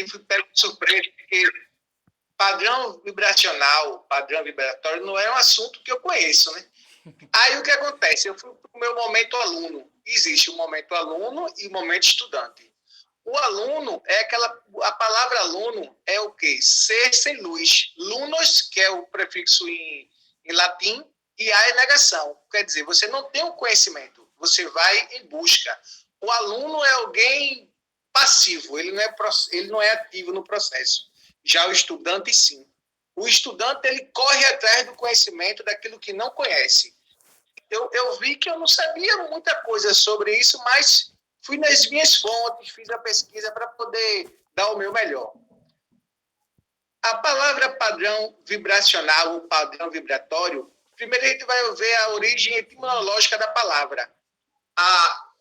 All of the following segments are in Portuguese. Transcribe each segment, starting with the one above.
fui pego de surpresa, porque padrão vibracional, padrão vibratório, não é um assunto que eu conheço, né? Aí o que acontece? Eu fui para o meu momento aluno. Existe o momento aluno e o momento estudante. O aluno é a palavra aluno é o quê? Ser sem luz. Lunos, que é o prefixo em latim, e a é negação. Quer dizer, você não tem o conhecimento, você vai em busca. O aluno é alguém passivo, ele não é ativo no processo. Já o estudante, sim. O estudante, ele corre atrás do conhecimento daquilo que não conhece. Eu vi que eu não sabia muita coisa sobre isso, mas fui nas minhas fontes, fiz a pesquisa para poder dar o meu melhor. A palavra padrão vibracional, ou padrão vibratório, primeiro a gente vai ver a origem etimológica da palavra. A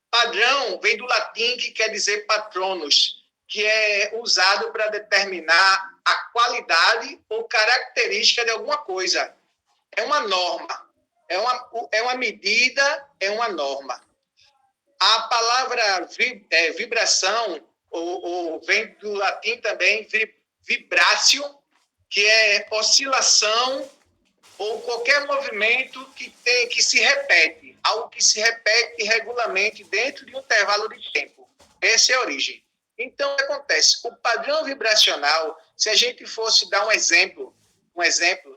padrão vem do latim, que quer dizer patronus, que é usado para determinar a qualidade ou característica de alguma coisa. É uma norma, é uma medida, é uma norma. A palavra vibração, ou vem do latim também, vibratio, que é oscilação ou qualquer movimento que se repete, algo que se repete regularmente dentro de um intervalo de tempo. Essa é a origem. Então, o que acontece? O padrão vibracional, se a gente fosse dar um exemplo,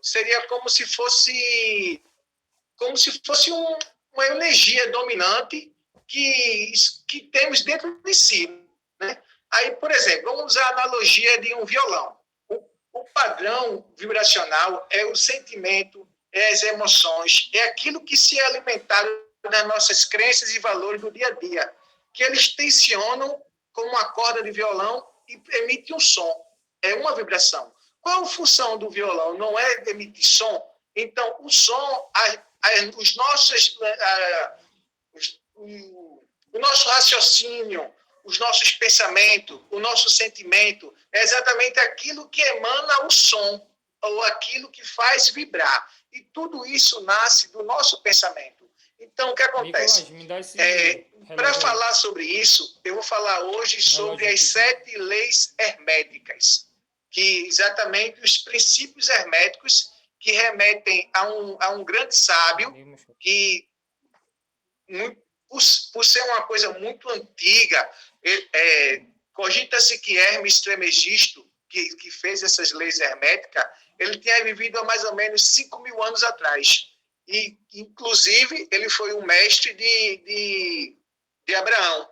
seria como se fosse uma energia dominante que temos dentro de si, né? Aí, por exemplo, vamos usar a analogia de um violão. O padrão vibracional é o sentimento, é as emoções, é aquilo que se é alimentado das nossas crenças e valores do dia a dia, que eles tensionam como uma corda de violão e emitem um som. É uma vibração. Qual a função do violão? Não é emitir som? Então, o som, o nosso raciocínio, os nossos pensamentos, o nosso sentimento, é exatamente aquilo que emana o som, ou aquilo que faz vibrar. E tudo isso nasce do nosso pensamento. Então, o que acontece? Nicolás, me dá esse para falar sobre isso, eu vou falar hoje sobre as 7 leis herméticas, que exatamente os princípios herméticos que remetem a um grande sábio que, por ser uma coisa muito antiga, cogita-se que Hermes Trismegisto, que fez essas leis herméticas, ele tinha vivido há mais ou menos 5.000 anos atrás. E, inclusive, ele foi um mestre de Abraão.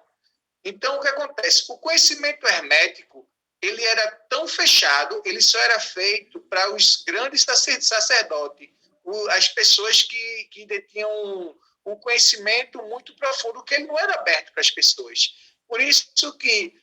Então, o que acontece? O conhecimento hermético, ele era tão fechado, ele só era feito para os grandes sacerdotes, as pessoas que detinham um conhecimento muito profundo, que ele não era aberto para as pessoas. Por isso que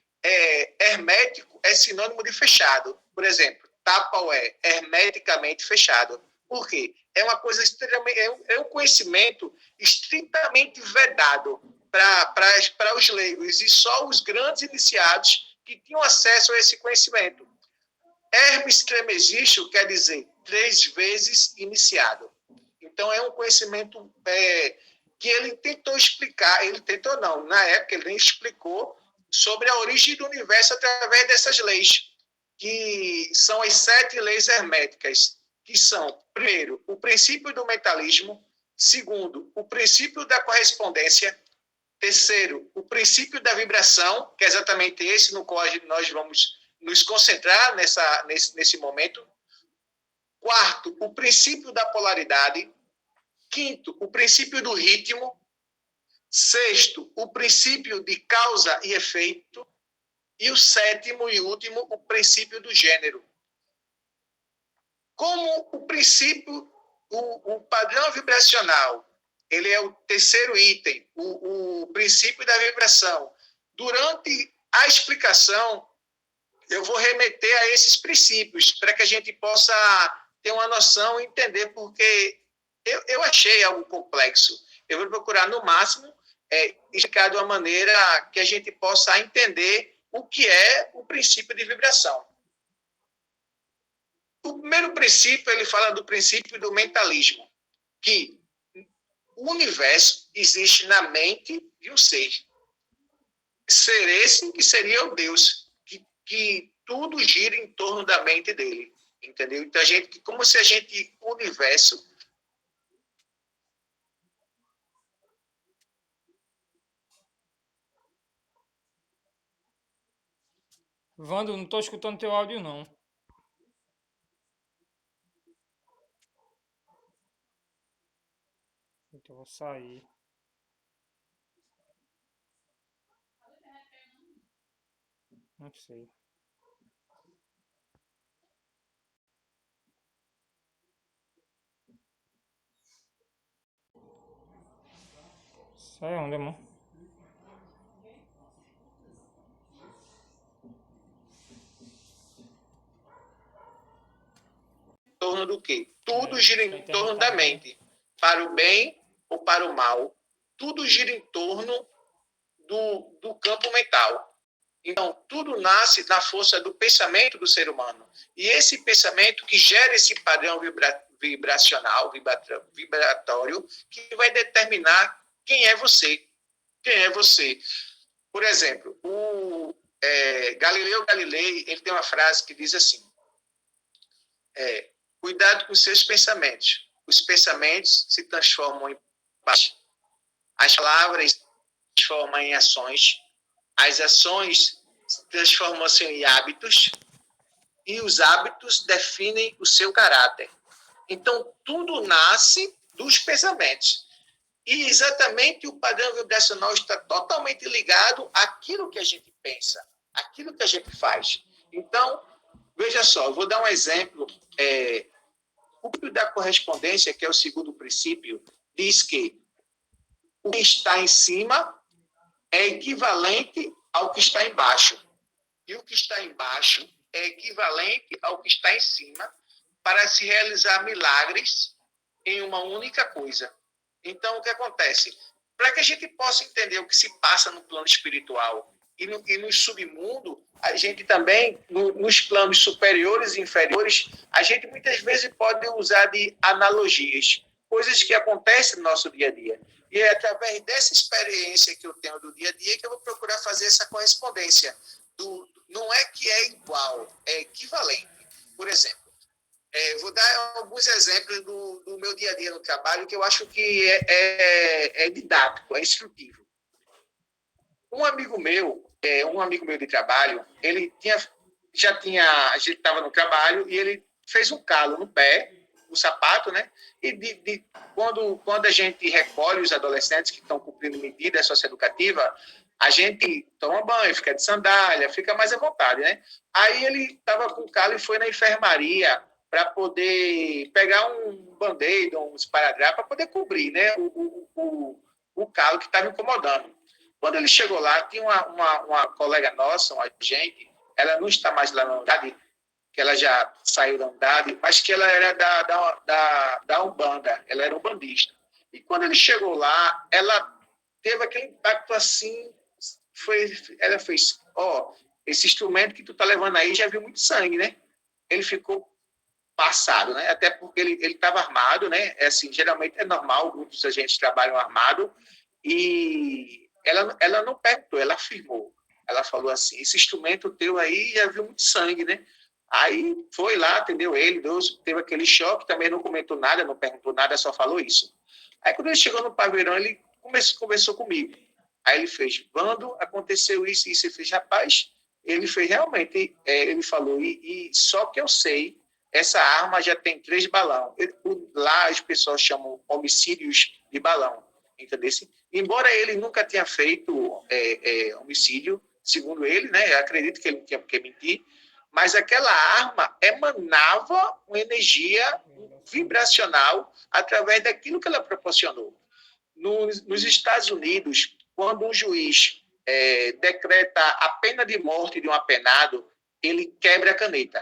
hermético é sinônimo de fechado. Por exemplo, Tupperware, hermeticamente fechado. Por quê? É uma coisa extremamente, é um conhecimento estritamente vedado para os leigos, e só os grandes iniciados que tinham acesso a esse conhecimento. Hermes Trismegisto quer dizer 3 vezes iniciado. Então, é um conhecimento que ele tentou explicar, na época ele nem explicou sobre a origem do universo através dessas leis, que são as 7 leis herméticas, que são, primeiro, o princípio do mentalismo, segundo, o princípio da correspondência, terceiro, o princípio da vibração, que é exatamente esse no qual nós vamos nos concentrar nesse momento. Quarto, o princípio da polaridade. Quinto, o princípio do ritmo. Sexto, o princípio de causa e efeito. E o sétimo e último, o princípio do gênero. Como o princípio, o padrão vibracional, ele é o terceiro item, o princípio da vibração. Durante a explicação, eu vou remeter a esses princípios, para que a gente possa ter uma noção e entender, porque eu achei algo complexo. Eu vou procurar, no máximo, explicar de uma maneira que a gente possa entender o que é o princípio de vibração. O primeiro princípio, ele fala do princípio do mentalismo, que o universo existe na mente de um ser. Ser esse que seria o Deus. que tudo gira em torno da mente dele, entendeu? Então, como se o universo... Vando, não tô escutando teu áudio, não. Então eu vou sair. Não sei. Sai onde, amor? Em torno do quê? Tudo gira Acho que a em internet torno tá da ruim. mente, para o bem ou para o mal. Tudo gira em torno do campo mental. Então, tudo nasce na força do pensamento do ser humano. E esse pensamento que gera esse padrão vibracional, vibratório, que vai determinar quem é você. Quem é você? Por exemplo, Galileu Galilei, ele tem uma frase que diz assim, cuidado com os seus pensamentos. Os pensamentos se transformam em palavras. As palavras se transformam em ações. As ações se transformam-se em hábitos. E os hábitos definem o seu caráter. Então, tudo nasce dos pensamentos. E exatamente o padrão vibracional está totalmente ligado àquilo que a gente pensa, àquilo que a gente faz. Então, veja só, eu vou dar um exemplo. O princípio da correspondência, que é o segundo princípio, diz que o que está em cima é equivalente ao que está embaixo. E o que está embaixo é equivalente ao que está em cima para se realizar milagres em uma única coisa. Então, o que acontece? Para que a gente possa entender o que se passa no plano espiritual e no submundo, a gente também, nos planos superiores e inferiores, a gente muitas vezes pode usar de analogias, coisas que acontecem no nosso dia a dia. E é através dessa experiência que eu tenho do dia a dia que eu vou procurar fazer essa correspondência. Não é que é igual, é equivalente. Por exemplo, vou dar alguns exemplos do meu dia a dia no trabalho que eu acho que é didático, é instrutivo. Um amigo meu de trabalho, a gente estava no trabalho e ele fez um calo no pé, no sapato, né? E quando a gente recolhe os adolescentes que estão cumprindo medida socioeducativa, a gente toma banho, fica de sandália, fica mais à vontade, né? Aí ele estava com calo e foi na enfermaria para poder pegar um band-aid, um esparadrapo, para poder cobrir, né, o calo que estava incomodando. Quando ele chegou lá, tinha uma colega nossa, uma agente, ela não está mais lá na unidade, que ela já saiu da unidade, mas que ela era da Umbanda, ela era umbandista. E quando ele chegou lá, ela teve aquele impacto assim, ela fez, esse instrumento que tu tá levando aí já viu muito sangue, né? Ele ficou passado, né? Até porque ele estava armado, né? Assim, geralmente é normal, muitos agentes trabalham armado, e ela não perguntou, ela afirmou. Ela falou assim, esse instrumento teu aí já viu muito sangue, né? Aí foi lá, atendeu ele, teve aquele choque, também não comentou nada, não perguntou nada, só falou isso. Aí quando ele chegou no pavilhão, ele conversou comigo. Aí ele fez, quando aconteceu isso, e ele fez, rapaz, ele fez realmente, ele falou, e só que eu sei, essa arma já tem 3 balão. Lá as pessoas chamam homicídios de balão, entendeu? Embora ele nunca tenha feito homicídio, segundo ele, né? Eu acredito que ele não tinha por que mentir, mas aquela arma emanava uma energia vibracional através daquilo que ela proporcionou. Nos Estados Unidos, quando um juiz decreta a pena de morte de um apenado, ele quebra a caneta.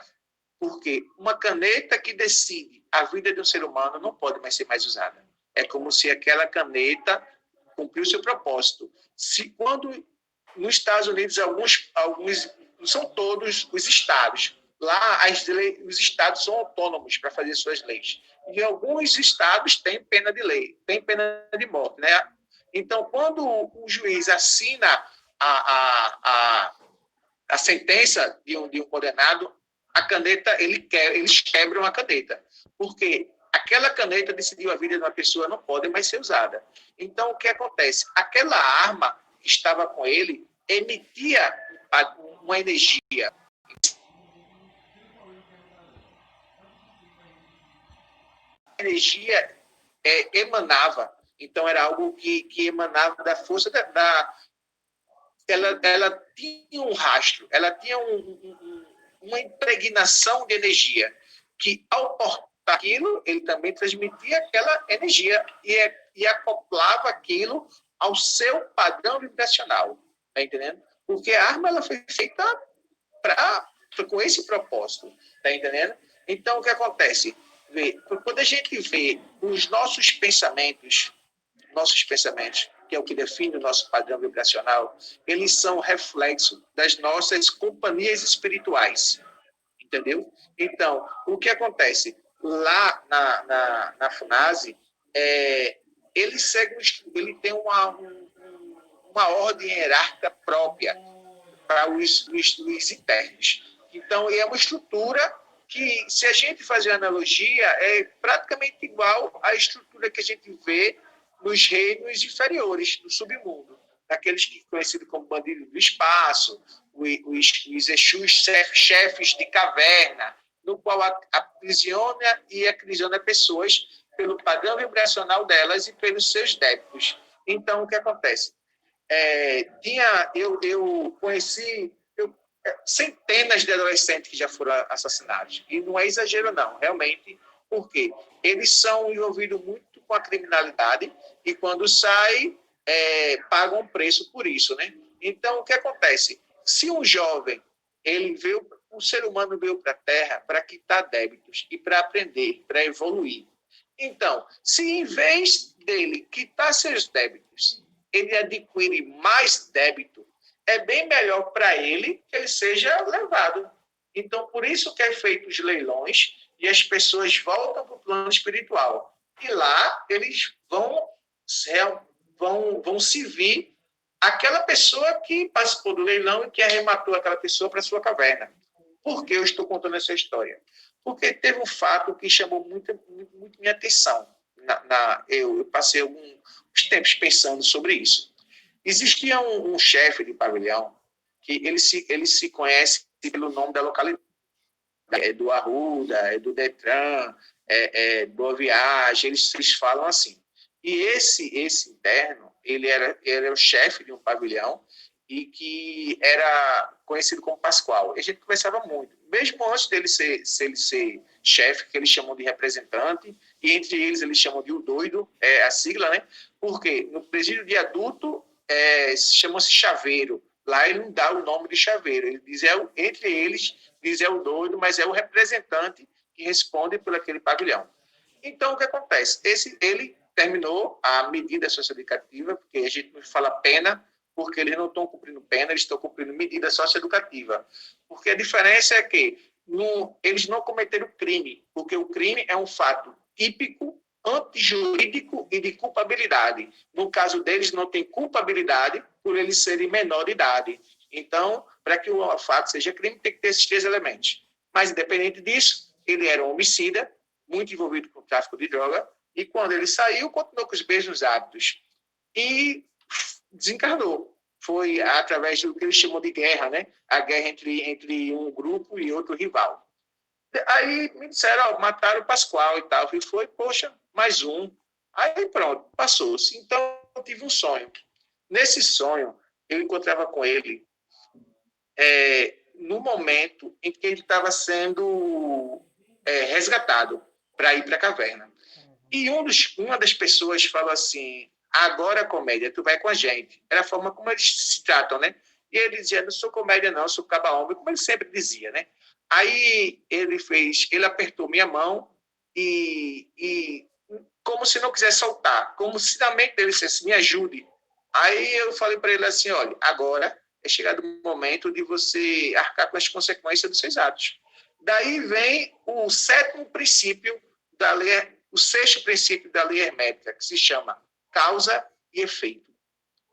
Porque uma caneta que decide a vida de um ser humano não pode mais ser mais usada. É como se aquela caneta cumpriu seu propósito. Quando nos Estados Unidos, alguns não são todos os estados. Lá, os estados são autônomos para fazer suas leis. E alguns estados têm pena de lei, têm pena de morte, né? Então, quando o juiz assina a sentença de um condenado, a caneta, eles quebram a caneta. Porque aquela caneta decidiu a vida de uma pessoa, não pode mais ser usada. Então, o que acontece? Aquela arma que estava com ele emitia uma energia. A energia emanava. Então, era algo que emanava da força ela tinha um rastro, ela tinha uma impregnação de energia, que ao portar aquilo, ele também transmitia aquela energia e acoplava aquilo ao seu padrão vibracional. Está entendendo? Porque a arma ela foi feita com esse propósito. Está entendendo? Então, o que acontece? Quando a gente vê os nossos pensamentos, que é o que define o nosso padrão vibracional, eles são reflexo das nossas companhias espirituais, entendeu? Então, o que acontece? Lá na FUNASE, ele tem uma ordem hierárquica própria para os internos. Então, é uma estrutura que, se a gente fazer analogia, é praticamente igual à estrutura que a gente vê nos reinos inferiores, do submundo, daqueles que conhecidos como bandidos do espaço, os Exus chefes de caverna, no qual aprisiona e aprisiona pessoas pelo padrão vibracional delas e pelos seus débitos. Então, o que acontece? Eu conheci centenas de adolescentes que já foram assassinados. E não é exagero, não, realmente, porque eles são envolvidos muito com a criminalidade e, quando saem, pagam um preço por isso, né? Então, o que acontece? Se um jovem, um ser humano veio para a Terra para quitar débitos e para aprender, para evoluir. Então, se em vez dele quitar seus débitos, ele adquire mais débito, é bem melhor para ele que ele seja levado. Então, por isso que é feito os leilões e as pessoas voltam para o plano espiritual. E lá eles vão servir aquela pessoa que participou do leilão e que arrematou aquela pessoa para a sua caverna. Por que eu estou contando essa história? Porque teve um fato que chamou muito minha atenção. Eu passei alguns tempos pensando sobre isso. Existia um chefe de pavilhão que ele se conhece pelo nome da localidade. É do Arruda, é do Detran, é Boa Viagem, eles falam assim. E esse interno, ele era o chefe de um pavilhão e que era conhecido como Pascoal. E a gente conversava muito. Mesmo antes dele ser chefe, que eles chamam de representante, e entre eles chamam de o doido, a sigla, né? Porque no presídio de adulto chama-se chaveiro. Lá ele não dá o nome de chaveiro. Ele diz, entre eles, diz o doido, mas é o representante que responde por aquele pavilhão. Então, o que acontece? Ele terminou a medida socioeducativa, porque a gente não fala pena, porque eles não estão cumprindo pena, eles estão cumprindo medida socioeducativa. Porque a diferença é que eles não cometeram crime, porque o crime é um fato típico, antijurídico e de culpabilidade. No caso deles, não tem culpabilidade por eles serem menor de idade. Então, para que o fato seja crime, tem que ter esses 3 elementos. Mas, independente disso, ele era um homicida, muito envolvido com o tráfico de droga, e quando ele saiu, continuou com os mesmos hábitos. E desencarnou. Foi através do que eles chamam de guerra, né? A guerra entre um grupo e outro rival. Aí me disseram, mataram o Pascoal e tal. E foi, poxa, mais um. Aí pronto, passou-se. Então, eu tive um sonho. Nesse sonho, eu encontrava com ele no momento em que ele estava sendo resgatado para ir para a caverna. E uma das pessoas falou assim, agora, comédia, tu vai com a gente. Era a forma como eles se tratam, né? E ele dizia, não sou comédia não, sou caba-homem, como ele sempre dizia, né? Aí ele apertou minha mão e como se não quisesse soltar, como se na mente dele dissesse, me ajude. Aí eu falei para ele assim, olha, agora é chegado o momento de você arcar com as consequências dos seus atos. Daí vem o 7º princípio da lei, o 6º princípio da lei hermética, que se chama causa e efeito.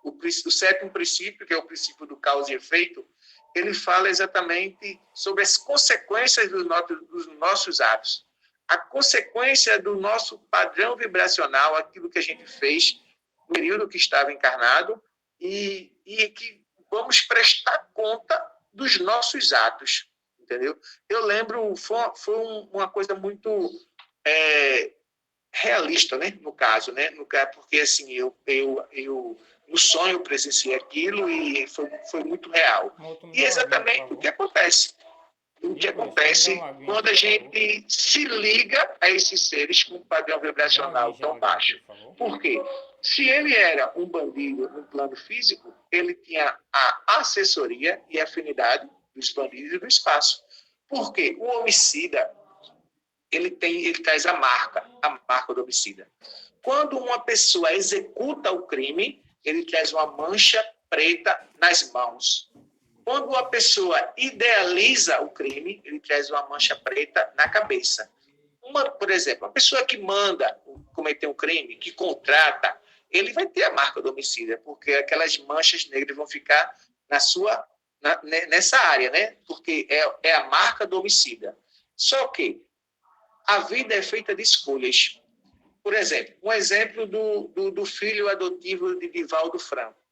O 7º princípio, que é o princípio do causa e efeito, ele fala exatamente sobre as consequências dos nossos atos. A consequência do nosso padrão vibracional, aquilo que a gente fez no período que estava encarnado, e que vamos prestar conta dos nossos atos, entendeu? Eu lembro, foi uma coisa muito realista, né? No caso, porque assim eu no sonho eu presenciei aquilo e foi muito real. E exatamente o que acontece. O que acontece quando a gente se liga a esses seres com um padrão vibracional tão baixo. Por quê? Se ele era um bandido no plano físico, ele tinha a assessoria e afinidade dos bandidos e do espaço. Por quê? O homicida, ele traz a marca do homicida. Quando uma pessoa executa o crime, ele traz uma mancha preta nas mãos. Quando uma pessoa idealiza o crime, ele traz uma mancha preta na cabeça. Por exemplo, a pessoa que manda cometer um crime, que contrata, ele vai ter a marca do homicida, porque aquelas manchas negras vão ficar nessa área, né? Porque é a marca do homicida. Só que a vida é feita de escolhas. Por exemplo, um exemplo do filho adotivo de Divaldo Franco.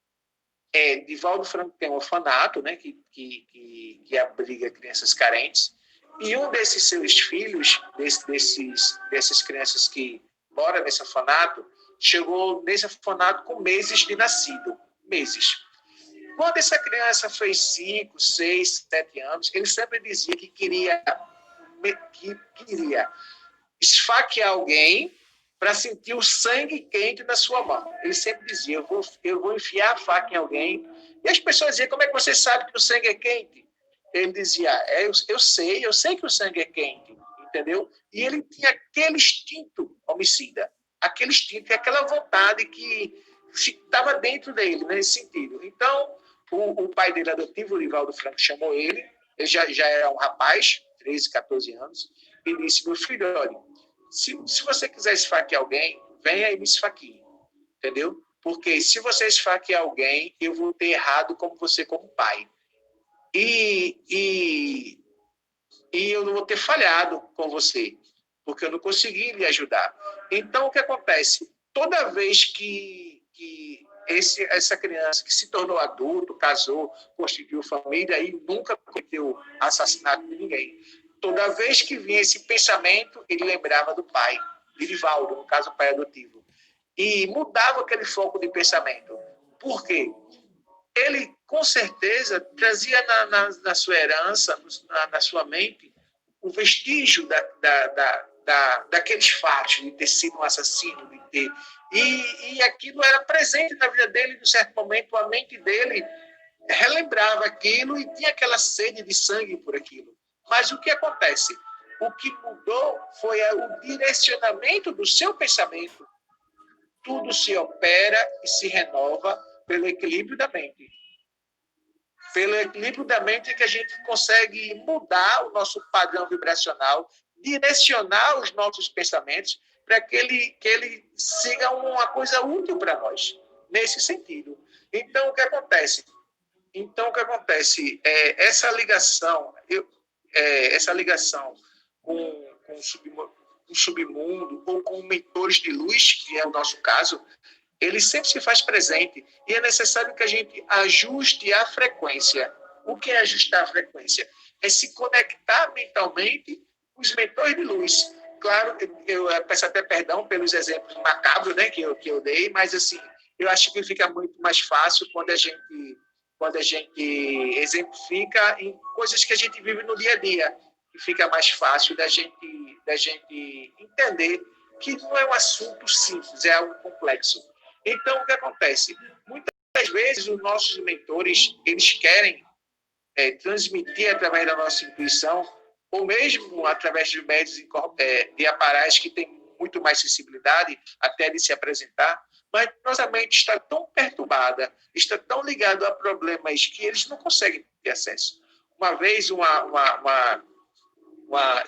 Divaldo Franco tem um orfanato, né, que abriga crianças carentes, e um desses seus filhos, dessas crianças que moram nesse orfanato, chegou nesse orfanato com meses de nascido. Meses. Quando essa criança fez 5, 6, 7 anos, ele sempre dizia que queria esfaquear alguém para sentir o sangue quente na sua mão. Ele sempre dizia, eu vou enfiar a faca em alguém. E as pessoas diziam, como é que você sabe que o sangue é quente? Ele dizia, eu sei que o sangue é quente, entendeu? E ele tinha aquele instinto homicida, aquele instinto, aquela vontade que estava dentro dele, nesse sentido. Então, o pai dele adotivo, o Divaldo Franco, chamou ele já era um rapaz, 13, 14 anos, e disse, meu filho, olha, se você quiser esfaquear alguém, venha e me esfaqueie, entendeu? Porque se você esfaquear alguém, eu vou ter errado como você como pai. E eu não vou ter falhado com você, porque eu não consegui lhe ajudar. Então, o que acontece? Toda vez que essa criança que se tornou adulto, casou, constituiu família e nunca cometeu assassinato de ninguém, toda vez que vinha esse pensamento, ele lembrava do pai, de Divaldo, no caso, o pai adotivo. E mudava aquele foco de pensamento. Por quê? Ele, com certeza, trazia na sua herança, na sua mente, o vestígio daqueles fatos, de ter sido um assassino, de ter... E aquilo era presente na vida dele, em certo momento, a mente dele relembrava aquilo e tinha aquela sede de sangue por aquilo. Mas o que acontece? O que mudou foi o direcionamento do seu pensamento. Tudo se opera e se renova pelo equilíbrio da mente. Pelo equilíbrio da mente é que a gente consegue mudar o nosso padrão vibracional, direcionar os nossos pensamentos para que ele siga uma coisa útil para nós, nesse sentido. Então, o que acontece? Essa ligação com o submundo ou com mentores de luz, que é o nosso caso, ele sempre se faz presente e é necessário que a gente ajuste a frequência. O que é ajustar a frequência? É se conectar mentalmente com os mentores de luz. Claro, eu peço até perdão pelos exemplos macabros, né, que eu dei, mas assim, eu acho que fica muito mais fácil quando a gente exemplifica em coisas que a gente vive no dia a dia, e fica mais fácil da gente entender que não é um assunto simples, é algo complexo. Então, o que acontece? Muitas vezes, os nossos mentores, eles querem transmitir através da nossa intuição, ou mesmo através de médios de aparelhos que têm muito mais sensibilidade até de se apresentar, mas nossa mente está tão perturbada, está tão ligada a problemas que eles não conseguem ter acesso. Uma vez, eu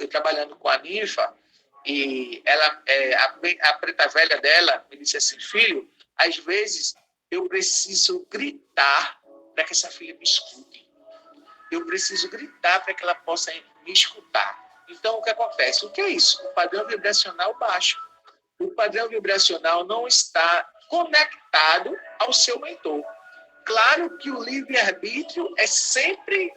trabalhando com a ninfa, e ela, a preta velha dela me disse assim, filho, às vezes eu preciso gritar para que essa filha me escute. eu preciso gritar para que ela possa me escutar. Então, o que acontece? O que é isso? O padrão vibracional baixo. O padrão vibracional não está conectado ao seu mentor. Claro que o livre-arbítrio é sempre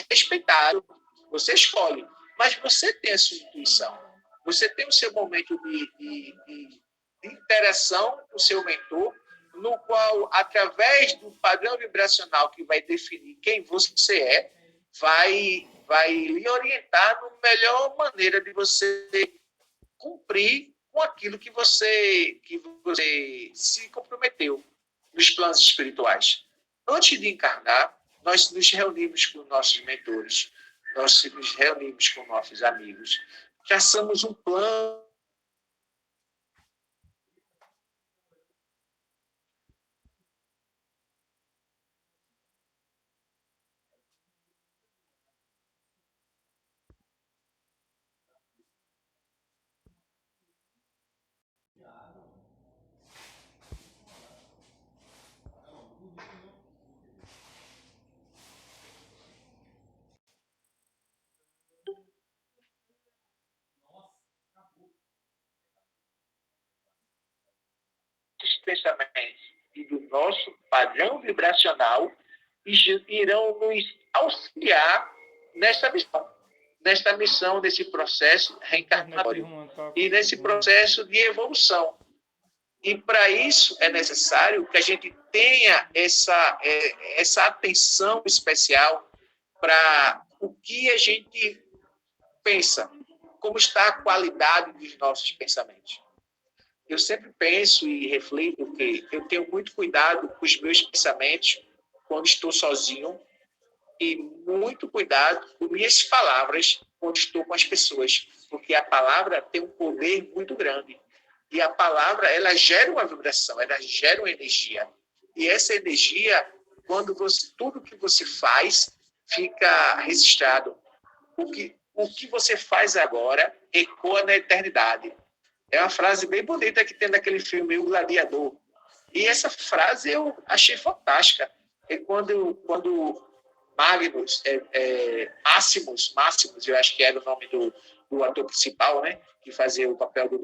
respeitado. Você escolhe, mas você tem a sua intuição. Você tem o seu momento de interação com o seu mentor, no qual, através do padrão vibracional que vai definir quem você é, vai lhe orientar na melhor maneira de você cumprir com aquilo que você se comprometeu nos planos espirituais. Antes de encarnar, nós nos reunimos com nossos mentores, nós nos reunimos com nossos amigos, traçamos um plano dos pensamentos e do nosso padrão vibracional irão nos auxiliar nesta missão, desse processo reencarnatório e nesse processo de evolução. E para isso é necessário que a gente tenha essa atenção especial para o que a gente pensa, como está a qualidade dos nossos pensamentos. Eu sempre penso e reflito que eu tenho muito cuidado com os meus pensamentos quando estou sozinho e muito cuidado com minhas palavras quando estou com as pessoas, porque a palavra tem um poder muito grande. E a palavra, ela gera uma vibração, ela gera uma energia. E essa energia, tudo que você faz, fica registrado. O que você faz agora ecoa na eternidade. É uma frase bem bonita que tem naquele filme O Gladiador. E essa frase eu achei fantástica. É quando Máximos, eu acho que era o nome do ator principal, né, que fazia o papel do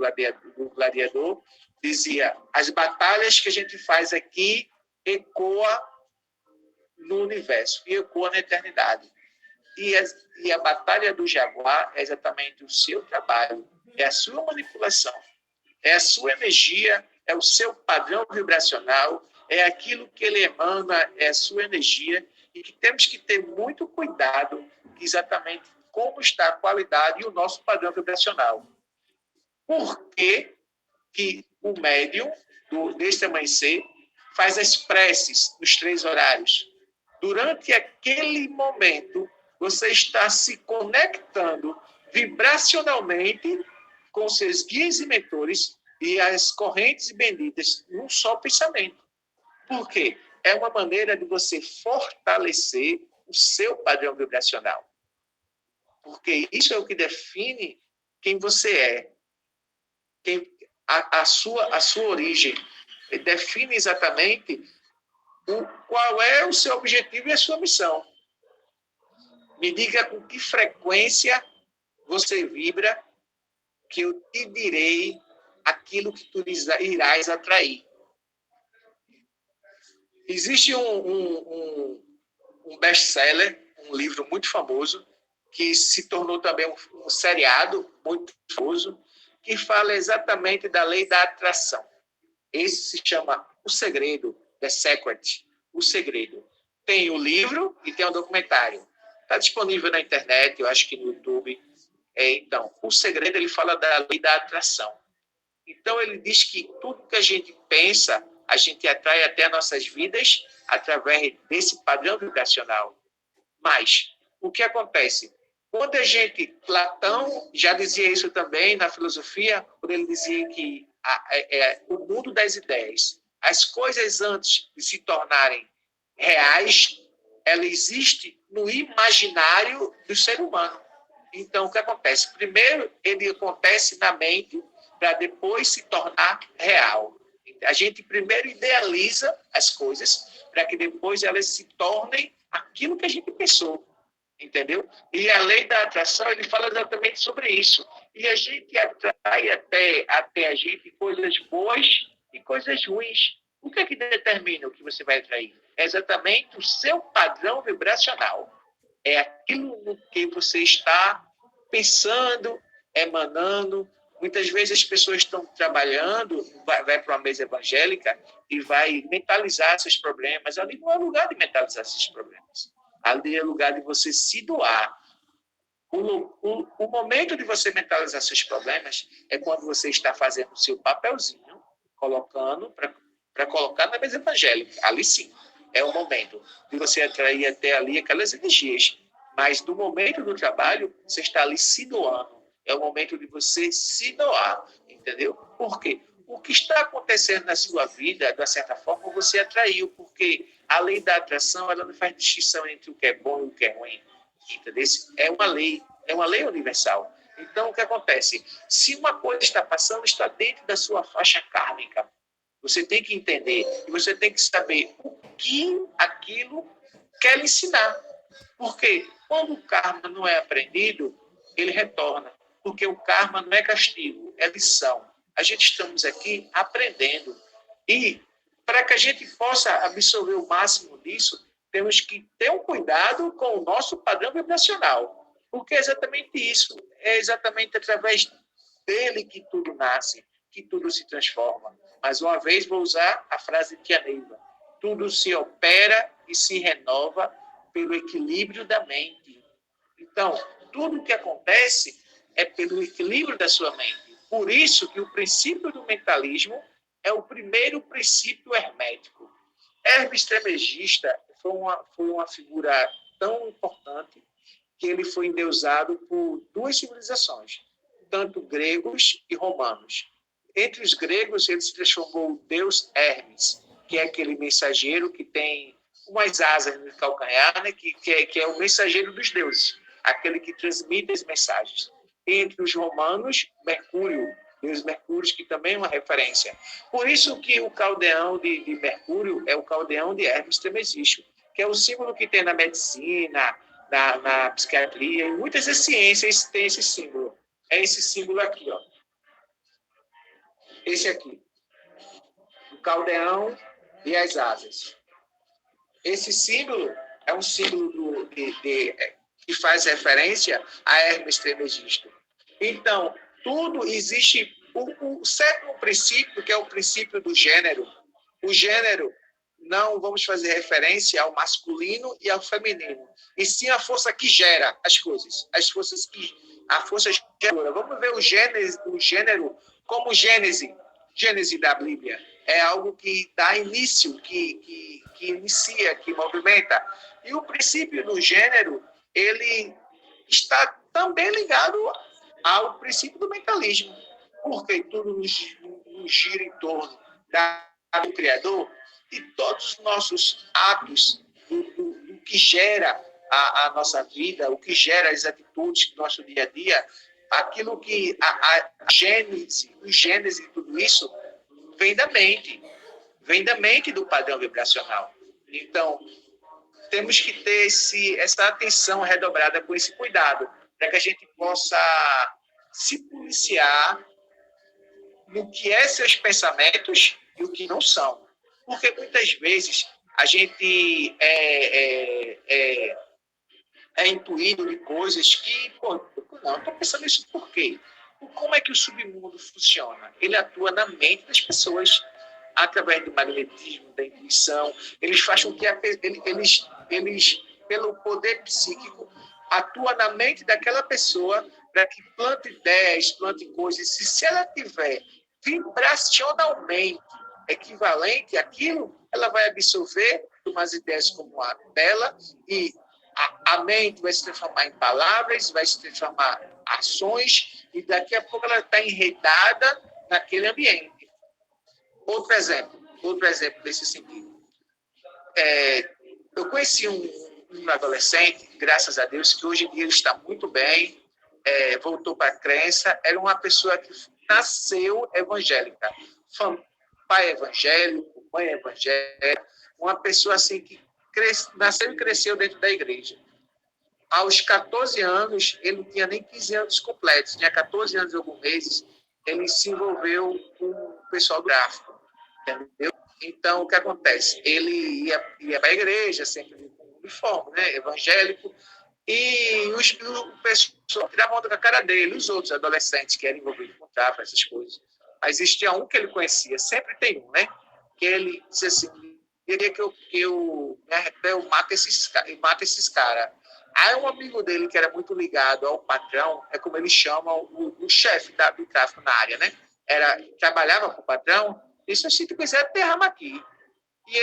gladiador, dizia: as batalhas que a gente faz aqui ecoa no universo e ecoa na eternidade. E a batalha do jaguar é exatamente o seu trabalho, é a sua manipulação, é a sua energia, é o seu padrão vibracional, é aquilo que ele emana, é a sua energia, e que temos que ter muito cuidado exatamente como está a qualidade e o nosso padrão vibracional. Por que o médium deste amanhecer faz as preces nos 3 horários? Durante aquele momento, você está se conectando vibracionalmente com seus guias e mentores e as correntes benditas num só pensamento. Por quê? É uma maneira de você fortalecer o seu padrão vibracional. Porque isso é o que define quem você é. A sua origem define exatamente qual é o seu objetivo e a sua missão. Me diga com que frequência você vibra, que eu te direi aquilo que tu irás atrair. Existe um best-seller, um livro muito famoso, que se tornou também um seriado muito famoso, que fala exatamente da lei da atração. Esse se chama O Segredo, The Secret, O Segredo. Tem o livro e tem o documentário. Está disponível na internet, eu acho que no YouTube. Então, O Segredo, ele fala da lei da atração. Então, ele diz que tudo que a gente pensa, a gente atrai até as nossas vidas através desse padrão vibracional. Mas, o que acontece? Quando a gente, Platão já dizia isso também na filosofia, quando ele dizia que o mundo das ideias, as coisas antes de se tornarem reais, ela existe no imaginário do ser humano. Então, o que acontece? Primeiro, ele acontece na mente para depois se tornar real. A gente primeiro idealiza as coisas para que depois elas se tornem aquilo que a gente pensou. entendeu? E a lei da atração, ele fala exatamente sobre isso. E a gente atrai até a gente coisas boas e coisas ruins. O que é que determina o que você vai atrair? É exatamente o seu padrão vibracional. É aquilo no que você está pensando, emanando. Muitas vezes as pessoas estão trabalhando, vai para uma mesa evangélica e vai mentalizar seus problemas. Ali não é lugar de mentalizar esses problemas. Ali é lugar de você se doar. O momento de você mentalizar seus problemas é quando você está fazendo o seu papelzinho, colocando para colocar na mesa evangélica. Ali sim, é o momento de você atrair até ali aquelas energias. Mas no momento do trabalho, você está ali se doando. É o momento de você se doar, entendeu? Por quê? O que está acontecendo na sua vida, de certa forma, você atraiu, porque a lei da atração ela não faz distinção entre o que é bom e o que é ruim. Entendeu? É uma lei universal. Então, o que acontece? Se uma coisa está passando, está dentro da sua faixa kármica. Você tem que entender e você tem que saber o que aquilo quer lhe ensinar. Porque quando o karma não é aprendido, ele retorna. Porque o karma não é castigo, é lição. A gente estamos aqui aprendendo. E para que a gente possa absorver o máximo disso, temos que ter um cuidado com o nosso padrão vibracional. Porque é exatamente isso. É exatamente através dele que tudo nasce, que tudo se transforma. Mais uma vez, vou usar a frase de Tia Neiva. Tudo se opera e se renova pelo equilíbrio da mente. Então, tudo o que acontece é pelo equilíbrio da sua mente. Por isso que o princípio do mentalismo é o primeiro princípio hermético. Hermes Trismegisto foi uma figura tão importante que ele foi endeusado por duas civilizações, tanto gregos e romanos. Entre os gregos, ele se transformou o deus Hermes, que é aquele mensageiro que tem umas asas no calcanhar, né, que é o mensageiro dos deuses, aquele que transmite as mensagens. Entre os romanos, Mercúrio, deus Mercúrio, que também é uma referência. Por isso que o caldeão de Mercúrio é o caldeão de Hermes Trismegisto, que é o símbolo que tem na medicina, na psiquiatria, em muitas ciências tem esse símbolo. É esse símbolo aqui, ó. Esse aqui. O caldeão e as asas. Esse símbolo é um símbolo que faz referência a Hermes Trismegisto. Então, tudo existe o sétimo princípio, que é o princípio do gênero. O gênero não vamos fazer referência ao masculino e ao feminino, e sim a força que gera as coisas, a força geradora. Vamos ver o gênero como Gênese da Bíblia. É algo que dá início, que inicia, que movimenta. E o princípio do gênero, ele está também ligado ao princípio do mentalismo, porque tudo nos gira em torno do Criador, e todos os nossos atos, do que gera a nossa vida, o que gera as atitudes do nosso dia a dia, aquilo que a gênese, o gênese de tudo isso, vem da mente do padrão vibracional. Então, temos que ter essa atenção redobrada com esse cuidado, para que a gente possa se policiar no que é seus pensamentos e o que não são. Porque muitas vezes a gente é intuído de coisas que, não, estou pensando nisso por quê? Como é que o submundo funciona? Ele atua na mente das pessoas através do magnetismo, da intuição. Eles fazem que eles, pelo poder psíquico, atua na mente daquela pessoa para que plante ideias, plante coisas. Se ela tiver vibracionalmente equivalente àquilo, ela vai absorver umas ideias como a dela e a mente vai se transformar em palavras, vai se transformar em ações e daqui a pouco ela está enredada naquele ambiente. Outro exemplo desse sentido. Eu conheci um adolescente, graças a Deus, que hoje em dia ele está muito bem, voltou para a crença, era uma pessoa que nasceu evangélica. Pai evangélico, mãe evangélica, uma pessoa assim que nasceu e cresceu dentro da igreja. aos 14 anos, ele não tinha nem 15 anos completos, tinha 14 anos e alguns meses, ele se envolveu com o pessoal do gráfico, entendeu? Então, o que acontece? Ele ia para a igreja, sempre com uniforme, né? Evangélico, e o pessoal tirava onda com a cara dele, os outros adolescentes que eram envolvidos com tráfico, essas coisas. Mas existia um que ele conhecia, sempre tem um, né? Que ele disse assim, queria eu mato esses caras. Aí um amigo dele, que era muito ligado ao patrão, é como ele chama o chefe do tráfico na área, né? Trabalhava com o patrão, disse assim, se tu quiser, derrama aqui. E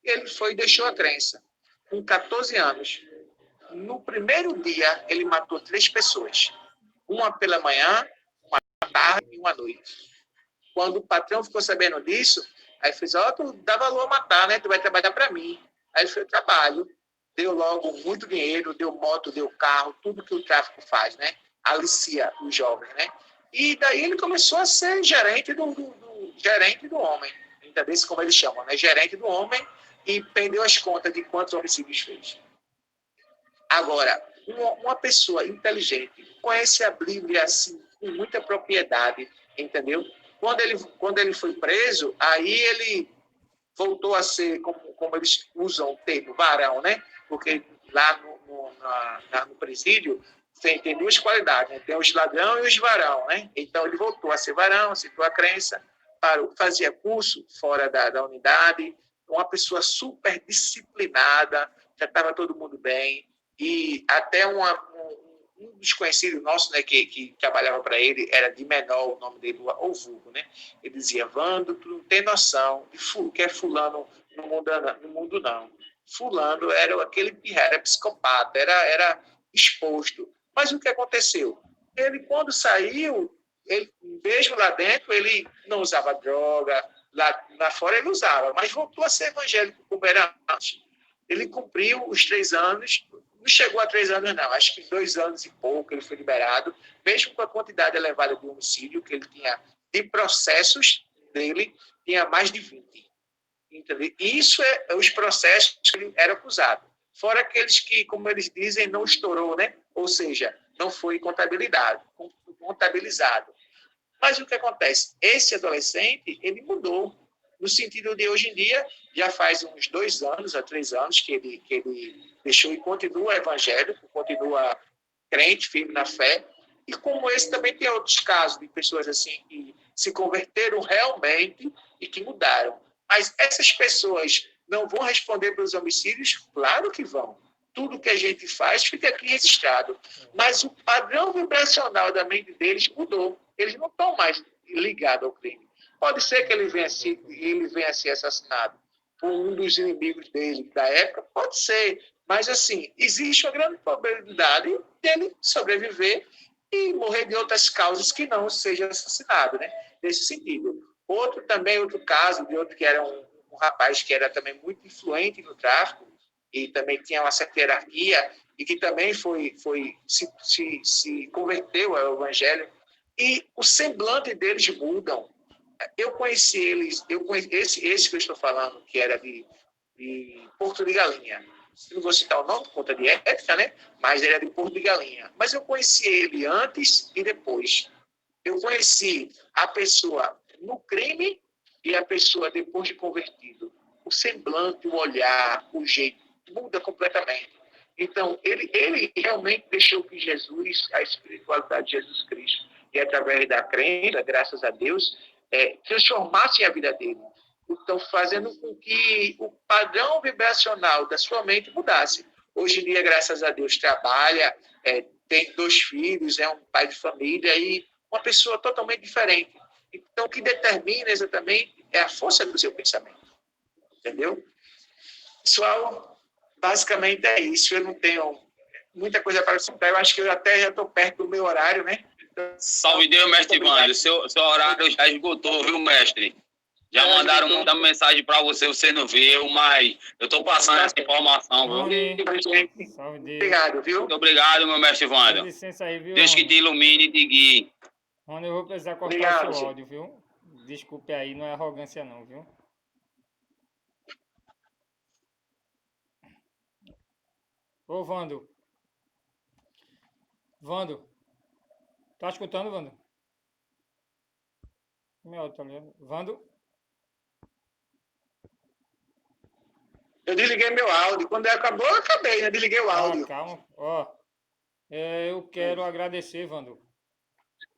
ele foi e deixou a crença. Com 14 anos, no primeiro dia, ele matou 3 pessoas. Uma pela manhã, uma tarde e uma à noite. Quando o patrão ficou sabendo disso, aí fez, tu dá valor a matar, né? Tu vai trabalhar para mim. Aí ele fez o trabalho, deu logo muito dinheiro, deu moto, deu carro, tudo que o tráfico faz, né? Alicia os jovens, né? E daí ele começou a ser gerente gerente do homem. Entendeu? Como eles chamam, né? Gerente do homem, e perdeu as contas de quantos homicídios fez. Agora, uma pessoa inteligente conhece a Bíblia assim, com muita propriedade, entendeu? Quando ele foi preso, aí ele voltou a ser, como eles usam o termo, varão, né? Porque lá no presídio tem 2 qualidades, né? Tem os ladrão e os varão, né? Então ele voltou a ser varão, aceitou a crença, fazia curso fora da unidade, uma pessoa super disciplinada, tratava todo mundo bem, e até um desconhecido nosso, né, que trabalhava para ele, era de menor, o nome dele, o vulgo, né? Ele dizia, Vando, tu não tem noção de que é fulano no mundo não. Fulano era aquele que era psicopata, era exposto. Mas o que aconteceu? Ele, quando saiu, ele, mesmo lá dentro, ele não usava droga, lá fora ele usava, mas voltou a ser evangélico como era antes. Ele cumpriu os 3 anos, não chegou a 3 anos não, acho que 2 anos e pouco ele foi liberado, mesmo com a quantidade elevada de homicídio que ele tinha, de processos dele, tinha mais de 20. Entendeu? Isso é os processos que ele era acusado. Fora aqueles que, como eles dizem, não estourou, né? Ou seja, não foi contabilizado. Mas o que acontece? Esse adolescente, ele mudou. No sentido de, hoje em dia, já faz uns 2 anos, a 3 anos, que ele deixou e continua evangélico, continua crente, firme na fé. E como esse, também tem outros casos de pessoas assim que se converteram realmente e que mudaram. Mas essas pessoas não vão responder pelos homicídios? Claro que vão. Tudo que a gente faz fica aqui registrado. Mas o padrão vibracional da mente deles mudou. Eles não estão mais ligados ao crime. Pode ser que ele venha a ser assassinado por um dos inimigos dele da época, pode ser. Mas, assim, existe uma grande probabilidade dele sobreviver e morrer de outras causas que não seja assassinado, né? Nesse sentido. Outro caso de outro que era um rapaz que era também muito influente no tráfico e também tinha uma certa hierarquia e que também se converteu ao evangelho, e o semblante deles mudam. Eu conheci eles, esse que eu estou falando, que era de Porto de Galinha. Eu não vou citar o nome por conta de ética, né? Mas ele é de Porto de Galinha. Mas eu conheci ele antes e depois. Eu conheci a pessoa no crime e a pessoa depois de convertido. O semblante, o olhar, o jeito, muda completamente. Então, ele realmente deixou que Jesus, a espiritualidade de Jesus Cristo, e através da crença, graças a Deus, transformasse a vida dele. Então, fazendo com que o padrão vibracional da sua mente mudasse. Hoje em dia, graças a Deus, trabalha, tem 2 filhos, é um pai de família e uma pessoa totalmente diferente. Então, o que determina exatamente é a força do seu pensamento. Entendeu? Pessoal, basicamente é isso. Eu não tenho muita coisa para contar. Eu acho que eu até já estou perto do meu horário, né? Então, salve Deus, mestre Wander. Seu horário já esgotou, viu, mestre? Já mandaram muita mensagem para você, você não viu, mas eu estou passando essa informação, viu? Salve Deus. Obrigado, viu? Muito obrigado, meu mestre Dá Wander. licença aí, viu, Deus que te ilumine e te guie. Rony, eu vou precisar cortar Obrigado, o seu gente. áudio, viu? Desculpe aí, não é arrogância não, viu? Ô, Vando, Vando, tá escutando, Vando? Meu áudio tá ligado? Vando? Eu desliguei meu áudio. Quando acabou, eu acabei, né? Desliguei o áudio. Calma. Ó, eu quero agradecer, Vando,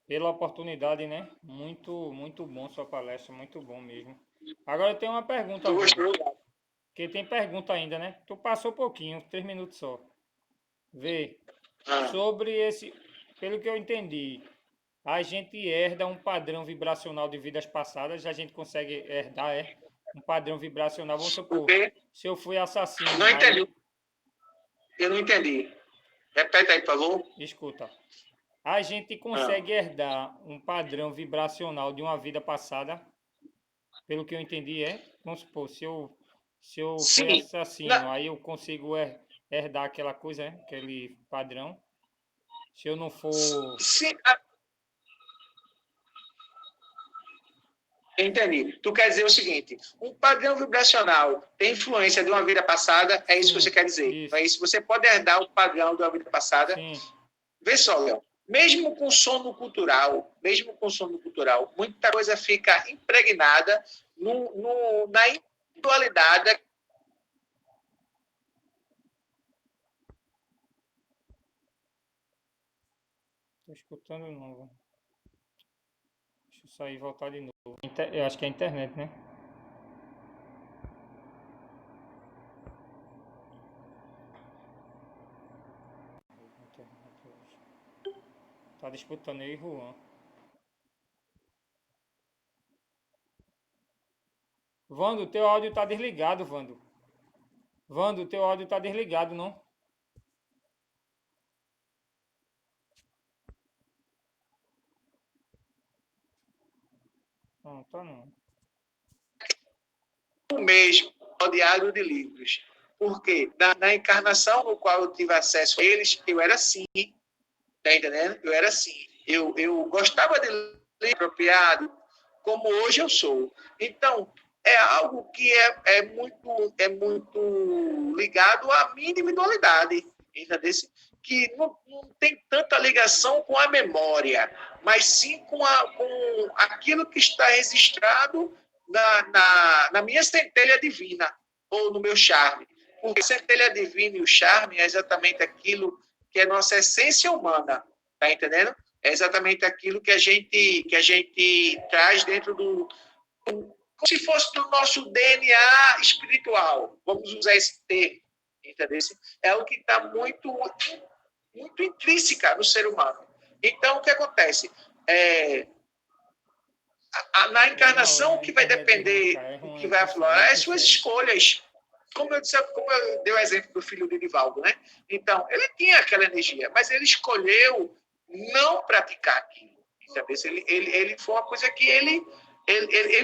pela oportunidade, né? Muito bom sua palestra, muito bom mesmo. Agora eu tenho uma pergunta, Tu Vando, gostou? porque tem pergunta ainda, né? Tu passou pouquinho, 3 minutos só. Vê, Ah. sobre esse, pelo que eu entendi, a gente herda um padrão vibracional de vidas passadas, a gente consegue herdar, um padrão vibracional. Vamos supor, Porque se eu fui assassino, não aí, entendi. Eu não entendi. Repete aí, por favor. escuta, a gente Ah. consegue herdar um padrão vibracional de uma vida passada, pelo que eu entendi, vamos supor, se eu fui Sim. assassino, Na- aí eu consigo herdar aquela coisa, aquele padrão. Se eu não for, sim, entendi. Tu quer dizer o seguinte: um padrão vibracional tem influência de uma vida passada, é isso que você sim, quer dizer. Não isso, é isso? Você pode herdar o padrão de uma vida passada. sim. Vê só, Léo. Mesmo com sono cultural, muita coisa fica impregnada na individualidade. Tô escutando não, velho. Deixa eu sair e voltar de novo. Eu acho que é a internet, né? Tá disputando eu e Juan. Vando, teu áudio tá desligado, Vando. Vando, teu áudio tá desligado, não? Não, tá não. O mesmo, rodeado de livros. Porque na encarnação no qual eu tive acesso a eles, eu era assim. Tá entendendo? Eu era assim. Eu gostava de ler apropriado, como hoje eu sou. Então, é algo que é muito ligado à minha individualidade. Entendeu? Que não tem tanta ligação com a memória, mas sim com aquilo que está registrado na minha centelha divina, ou no meu charme. Porque a centelha divina e o charme é exatamente aquilo que é nossa essência humana, tá entendendo? É exatamente aquilo que a gente traz dentro como se fosse do nosso DNA espiritual. Vamos usar esse termo, entendeu? É o que está muito intrínseca no ser humano. Então, o que acontece? Na encarnação, o A que vai internet de Juan depender, cai, o Juan que vai entra e sai, aflorar, é entra e suas sai. escolhas. Como eu dei o exemplo do filho de Divaldo, né? Então, ele tinha aquela energia, mas ele escolheu não praticar aquilo. Ele foi uma coisa que ele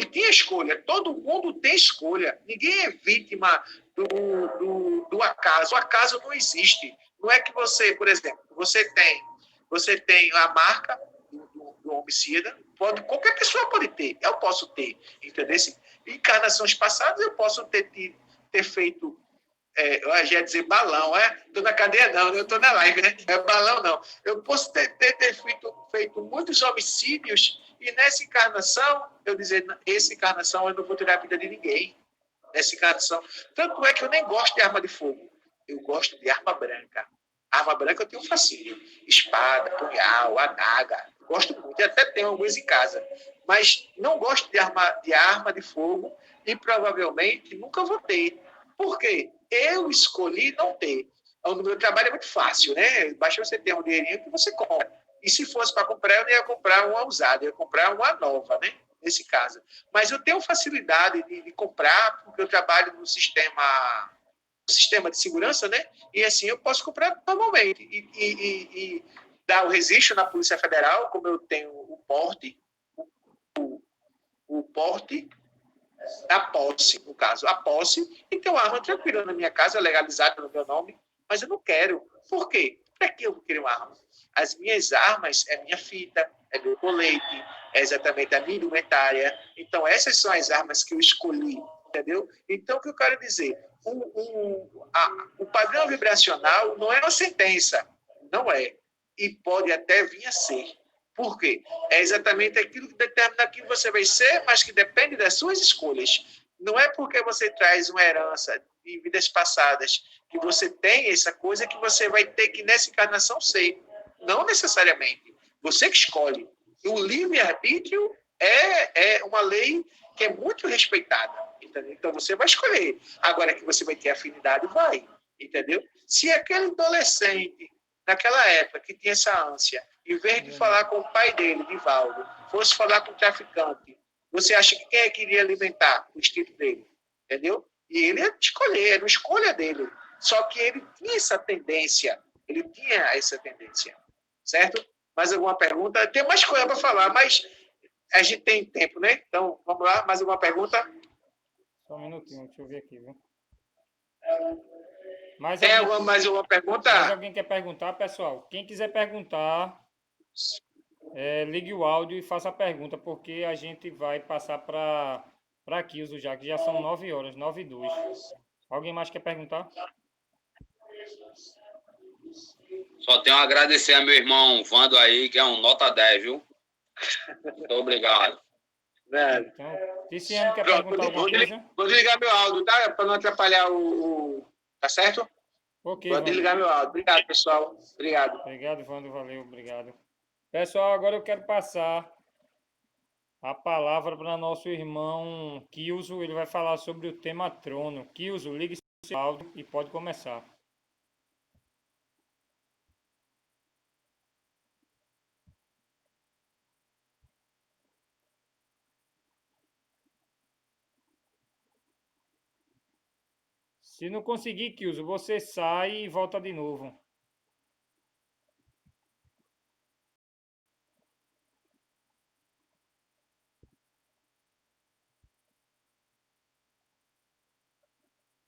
tinha escolha. Todo mundo tem escolha. Ninguém é vítima do acaso. O acaso não existe. Não é que você, por exemplo, você tem a marca do homicida, qualquer pessoa pode ter, eu posso ter, entendeu? Em encarnações passadas eu posso ter feito, eu já ia dizer balão, estou na cadeia não, eu estou na live, né? É balão não. Eu posso ter feito muitos homicídios e nessa encarnação, eu dizer, essa encarnação eu não vou tirar a vida de ninguém, nessa encarnação. Tanto é que eu nem gosto de arma de fogo, eu gosto de arma branca. Arma branca eu tenho um fascínio. Espada, punhal, adaga. Gosto muito. E até tenho alguns em casa. Mas não gosto de arma de fogo e provavelmente nunca vou ter. Por quê? Eu escolhi não ter. O meu trabalho é muito fácil, né? Basta você ter um dinheirinho que você compra. E se fosse para comprar, eu não ia comprar uma usada, eu ia comprar uma nova, né? Nesse caso. Mas eu tenho facilidade de comprar, porque eu trabalho no sistema de segurança, né? E assim eu posso comprar normalmente. E dar o registro na Polícia Federal, como eu tenho o porte da posse, no caso, a posse, e ter uma arma tranquila na minha casa, legalizada no meu nome, mas eu não quero. Por quê? Para que eu vou querer uma arma? As minhas armas é minha fita, é meu colete, é exatamente a minha indumentária. Então, essas são as armas que eu escolhi, entendeu? Então, o que eu quero dizer? O padrão vibracional não é uma sentença, não é. e pode até vir a ser. Por quê? É exatamente aquilo que determina aquilo que você vai ser, mas que depende das suas escolhas. Não é porque você traz uma herança de vidas passadas que você tem essa coisa que você vai ter que nessa encarnação ser. Não necessariamente. Você que escolhe. E o livre-arbítrio é uma lei que é muito respeitada. Entendeu? Então você vai escolher. Agora que você vai ter afinidade, vai. Entendeu? Se aquele adolescente, naquela época, que tinha essa ânsia, em vez de falar com o pai dele, Divaldo, fosse falar com o traficante, você acha que quem é que iria alimentar o instinto dele? Entendeu? E ele ia escolher, era uma escolha dele. Só que ele tinha essa tendência. Ele tinha essa tendência. Certo? Mais alguma pergunta? Tem mais coisa para falar, mas a gente tem tempo, né? Então, vamos lá. Mais alguma pergunta? Só um minutinho, deixa eu ver aqui, viu? Tem mais alguma pergunta? Mais alguém quer perguntar, pessoal? Quem quiser perguntar, ligue o áudio e faça a pergunta, porque a gente vai passar para Kilso já, que já são 9 horas, 9h02. Alguém mais quer perguntar? Só tenho a agradecer a meu irmão Vando aí, que é um nota 10, viu? Muito obrigado. Então, Ticiano quer perguntar alguma coisa? Vou desligar meu áudio, tá? Para não atrapalhar o... Tá certo? Ok, Vou desligar meu áudio. Obrigado, pessoal. Obrigado. Obrigado, Vando. Valeu, obrigado. Pessoal, agora eu quero passar a palavra para nosso irmão Kilso. Ele vai falar sobre o tema trono. Kilso, ligue seu áudio e pode começar. Se não conseguir, Kilso, você sai e volta de novo.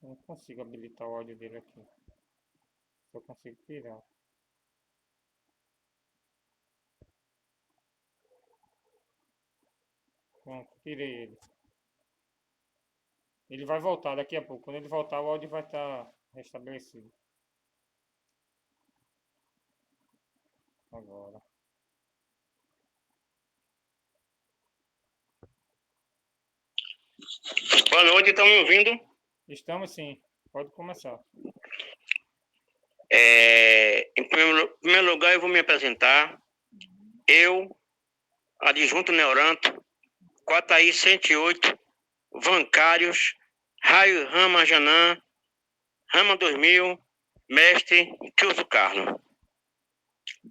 Eu não consigo habilitar o áudio dele aqui. Só consigo tirar. Pronto, tirei ele. Ele vai voltar daqui a pouco. Quando ele voltar, o áudio vai estar restabelecido. Agora. Boa noite, estão me ouvindo? Estamos sim. Pode começar. Em primeiro lugar, eu vou me apresentar. Eu, adjunto Neuranto, Quataí 108, Vancários, Raio Rama Janã, Rama 2000, mestre Kilso Carlos.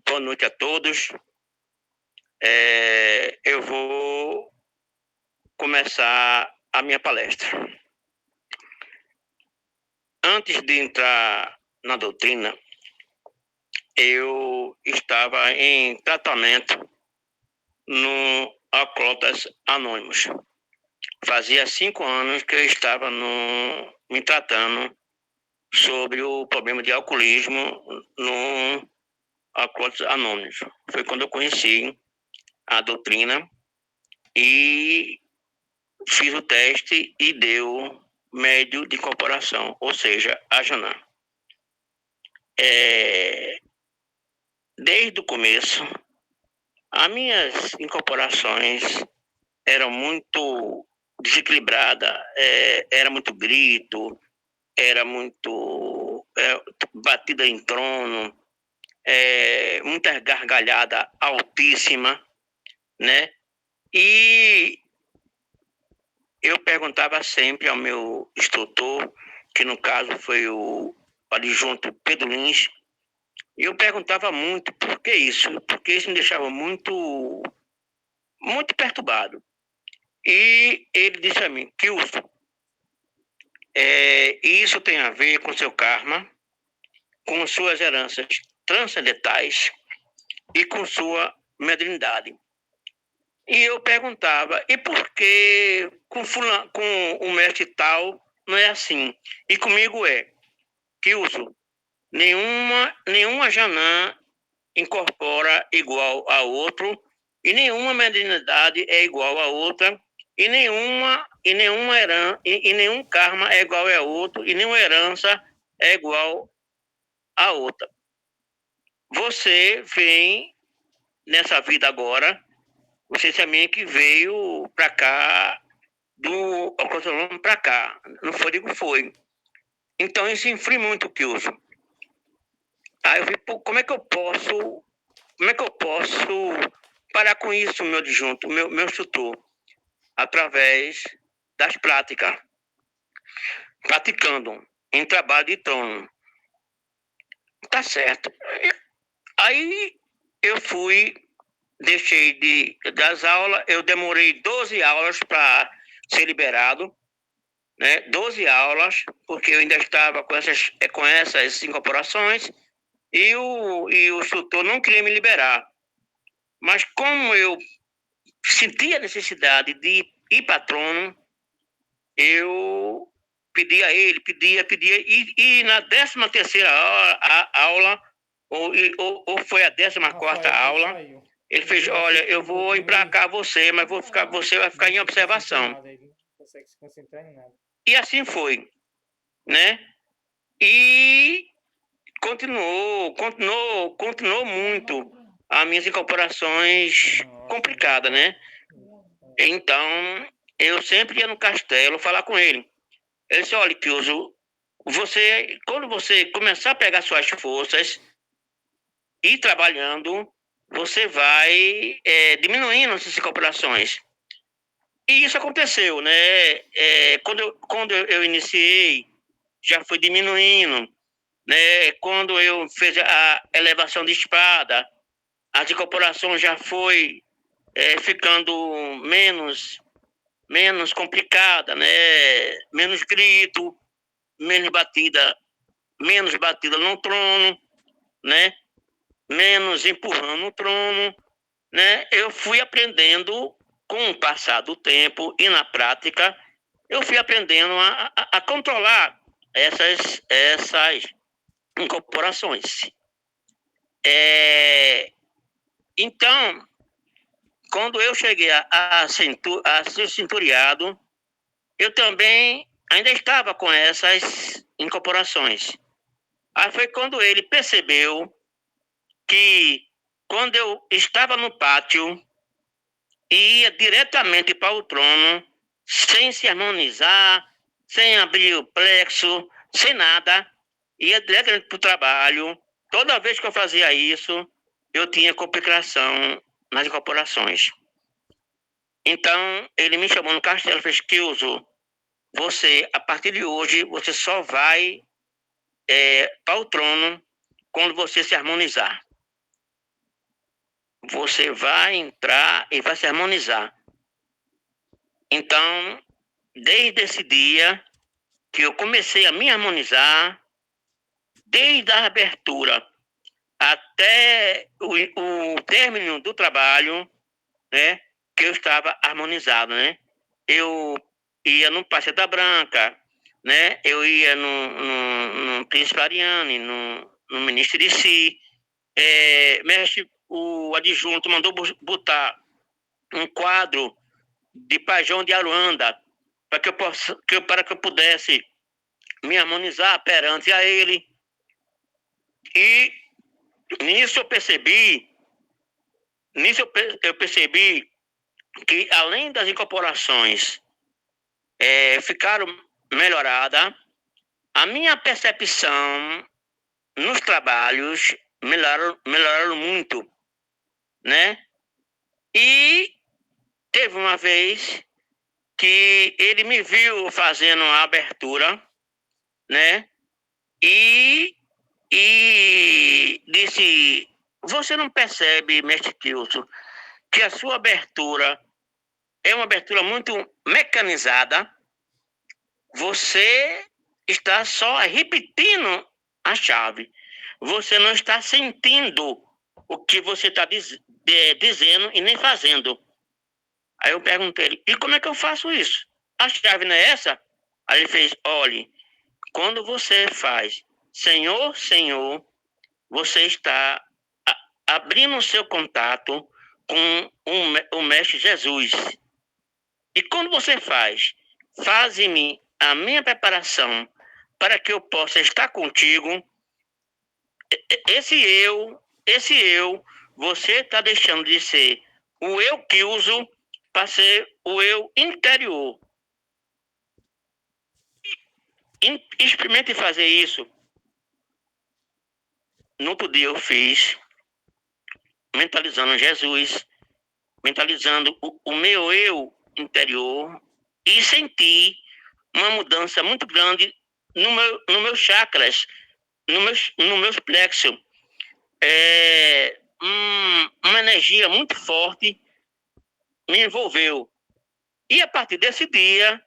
Boa noite a todos. Eu vou começar a minha palestra. Antes de entrar na doutrina, eu estava em tratamento no Alcoólatras Anônimos. Fazia 5 anos que eu estava me tratando sobre o problema de alcoolismo no Alcoólatras Anônimos. Foi quando eu conheci a doutrina e fiz o teste e deu médio de incorporação, ou seja, a Janã. Desde o começo, as minhas incorporações eram muito desequilibradas, era muito grito, era muito batida em trono, muita gargalhada altíssima, né? E eu perguntava sempre ao meu instrutor, que no caso foi o adjunto Pedro Lins, e eu perguntava muito por que isso, porque isso me deixava muito, muito perturbado. E ele disse a mim, Kilso, isso tem a ver com seu karma, com suas heranças transcendentais e com sua mediunidade. E eu perguntava, e por que com o mestre tal não é assim? E comigo Kilso, nenhuma Janã incorpora igual a outro, e nenhuma mediunidade é igual a outra, e nenhum karma é igual a outro, e nenhuma herança é igual a outra. você vem nessa vida agora, você também que veio para cá, do Alcotolão para cá, no Fôrego foi. Então isso influi muito o Kilson. Aí eu vi, pô, como é que eu posso parar com isso, meu adjunto, meu instrutor? Através das práticas, praticando em trabalho de trono. Tá certo. Aí eu deixei das aulas, eu demorei 12 aulas para ser liberado, né? 12 aulas, porque eu ainda estava com essas incorporações e o instrutor não queria me liberar. Mas como eu sentia a necessidade de ir para trono, eu pedia a ele, pedia, e na 13ª aula, ou foi a 14ª aula, ele fez, olha, eu vou emplacar você, mas você vai ficar em observação. E assim foi, né? E continuou muito as minhas incorporações complicadas, né? Então, eu sempre ia no castelo falar com ele. Ele disse, olha, Kilson, quando você começar a pegar suas forças e ir trabalhando, você vai diminuindo essas incorporações. E isso aconteceu, né? Quando eu iniciei, já foi diminuindo, né? Quando eu fiz a elevação de espada, as incorporações já foi ficando menos complicada, né? Menos grito, menos batida no trono, né? Menos empurrando no trono, né? Eu fui aprendendo com o passar do tempo e na prática, eu fui aprendendo a controlar essas incorporações. Então, quando eu cheguei a ser centuriado, eu também ainda estava com essas incorporações. Aí foi quando ele percebeu que quando eu estava no pátio, ia diretamente para o trono, sem se harmonizar, sem abrir o plexo, sem nada, ia diretamente para o trabalho. Toda vez que eu fazia isso, eu tinha complicação nas incorporações. Então, ele me chamou no castelo e fez, Kilson, você, a partir de hoje, você só vai para o trono quando você se harmonizar. Você vai entrar e vai se harmonizar. Então, desde esse dia que eu comecei a me harmonizar, desde a abertura até o término do trabalho, né, que eu estava harmonizado, né? Eu ia no Paceta Branca, né? Eu ia no Príncipe Ariane, no Ministro de Si. Mestre, o adjunto mandou botar um quadro de Pajão de Aruanda para que eu pudesse me harmonizar perante a ele. E nisso eu percebi que além das incorporações ficaram melhoradas, a minha percepção nos trabalhos melhoraram muito, né? E teve uma vez que ele me viu fazendo a abertura, né? E disse, você não percebe, mestre Kilson, que a sua abertura é uma abertura muito mecanizada? Você está só repetindo a chave. Você não está sentindo o que você está dizendo e nem fazendo. Aí eu perguntei ele, e como é que eu faço isso? A chave não é essa? Aí ele fez, olhe, quando você faz Senhor, Senhor, você está abrindo o seu contato com o Mestre Jesus. E quando você faze-me a minha preparação para que eu possa estar contigo, esse eu esse eu, você está deixando de ser o eu que uso para ser o eu interior. Experimente fazer isso. No outro dia eu fiz, mentalizando Jesus, mentalizando o meu eu interior e senti uma mudança muito grande no meus chakras, no meus plexos. Uma energia muito forte me envolveu. E a partir desse dia,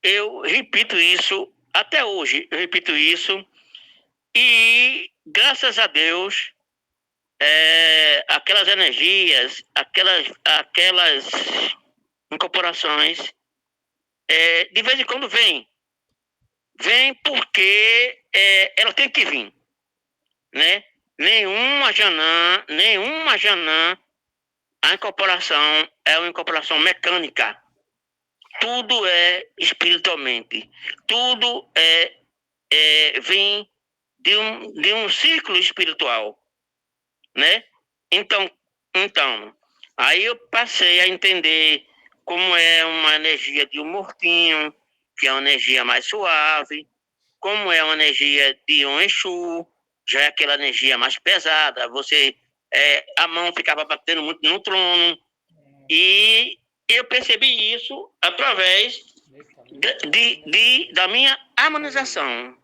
eu repito isso até hoje. Eu repito isso e, graças a Deus, aquelas energias, aquelas incorporações, de vez em quando vem. Vem porque ela tem que vir, né? Nenhuma Janã, a incorporação é uma incorporação mecânica. Tudo é espiritualmente. Tudo vem de um ciclo espiritual, né? Então, aí eu passei a entender como é uma energia de um mortinho, que é uma energia mais suave, como é uma energia de um Exu, já é aquela energia mais pesada, a mão ficava batendo muito no trono, e eu percebi isso através da minha harmonização,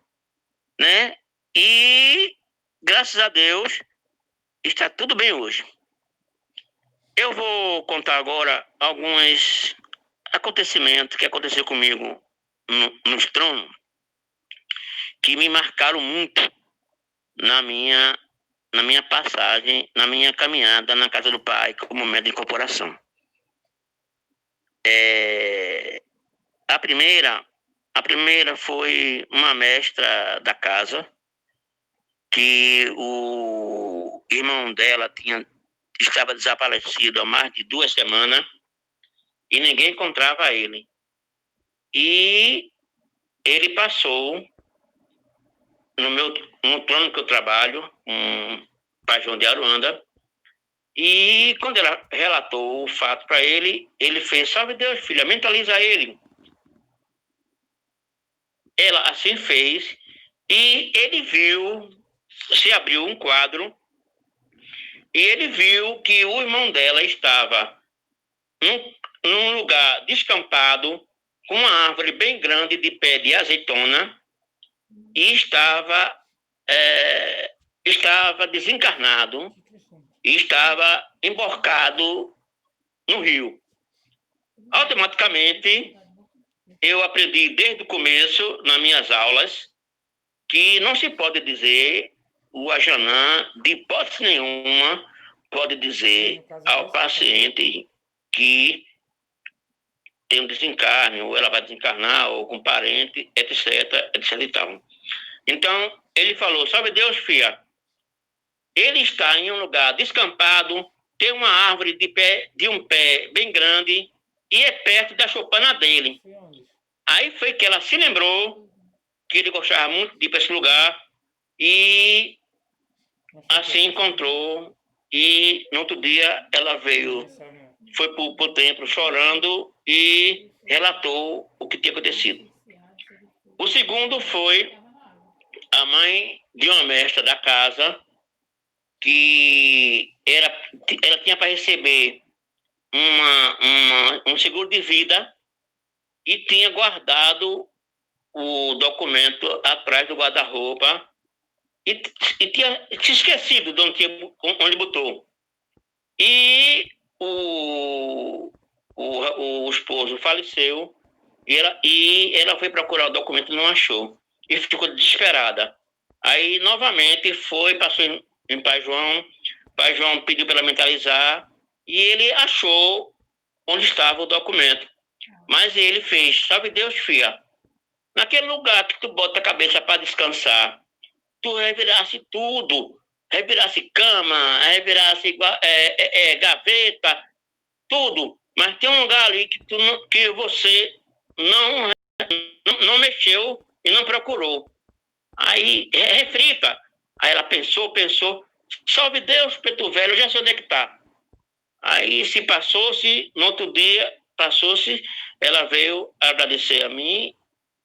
né? E, graças a Deus, está tudo bem hoje. Eu vou contar agora alguns acontecimentos que aconteceu comigo nos tronos, que me marcaram muito na minha passagem, na minha caminhada na casa do Pai, como médium de incorporação. A primeira foi uma mestra da casa, que o irmão dela estava desaparecido há mais de 2 semanas e ninguém encontrava ele. E ele passou no plano que eu trabalho, Pai João de Aruanda, e quando ela relatou o fato para ele, ele fez: salve Deus, filha, mentaliza ele. Ela assim fez, e ele viu, se abriu um quadro, e ele viu que o irmão dela estava num lugar descampado, com uma árvore bem grande de pé de azeitona, e estava desencarnado e estava emborcado no rio. Automaticamente, eu aprendi desde o começo, nas minhas aulas, que não se pode dizer, o Ajanã, de hipótese nenhuma, pode dizer ao paciente que tem um desencarne, ou ela vai desencarnar, ou com parente, etc, etc e tal. Então, ele falou: salve Deus, filha, ele está em um lugar descampado, tem uma árvore de um pé bem grande, e é perto da choupana dele. Aí foi que ela se lembrou que ele gostava muito de ir para esse lugar, e assim encontrou, e no outro dia ela foi para o templo chorando e relatou o que tinha acontecido. O segundo foi a mãe de uma mestra da casa, que ela tinha para receber um seguro de vida e tinha guardado o documento atrás do guarda-roupa e tinha se esquecido de onde botou. E o esposo faleceu e ela foi procurar o documento e não achou. E ficou desesperada. Aí, novamente, passou em Pai João. Pai João pediu para ela mentalizar e ele achou onde estava o documento. Mas ele fez: salve Deus, filha, naquele lugar que tu bota a cabeça para descansar, tu revirasse tudo, revirasse cama, revirasse gaveta, tudo, mas tem um lugar ali que você não mexeu e não procurou. Aí reflita. Aí ela pensou, salve Deus, preto velho, eu já sei onde é que tá. Aí se passou-se, no outro dia, passou-se, ela veio agradecer a mim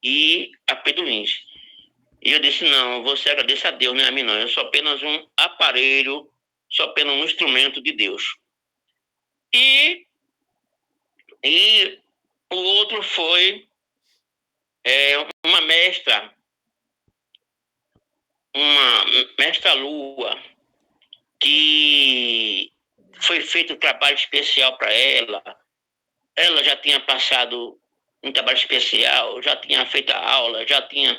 e a Pedro Lins. E eu disse, não, você agradece a Deus, não é a mim não. Eu sou apenas um aparelho, sou apenas um instrumento de Deus. E o outro foi uma mestra Lua, que foi feito um trabalho especial para ela. Ela já tinha passado um trabalho especial, já tinha feito a aula, já tinha...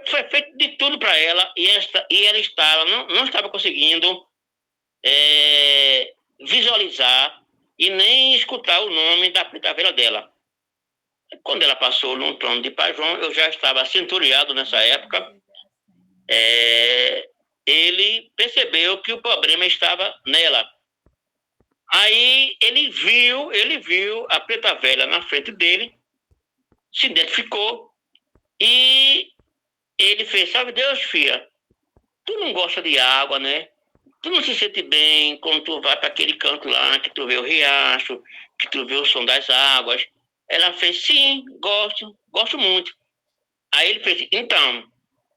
Foi feito de tudo para ela e ela estava, não estava conseguindo visualizar e nem escutar o nome da preta velha dela. Quando ela passou no trono de Pai João, eu já estava centuriado nessa época. Ele percebeu que o problema estava nela. Aí ele viu a preta velha na frente dele, se identificou e ele fez, sabe Deus, filha, tu não gosta de água, né? Tu não se sente bem quando tu vai para aquele canto lá, que tu vê o riacho, que tu vê o som das águas. Ela fez, sim, gosto muito. Aí ele fez, então,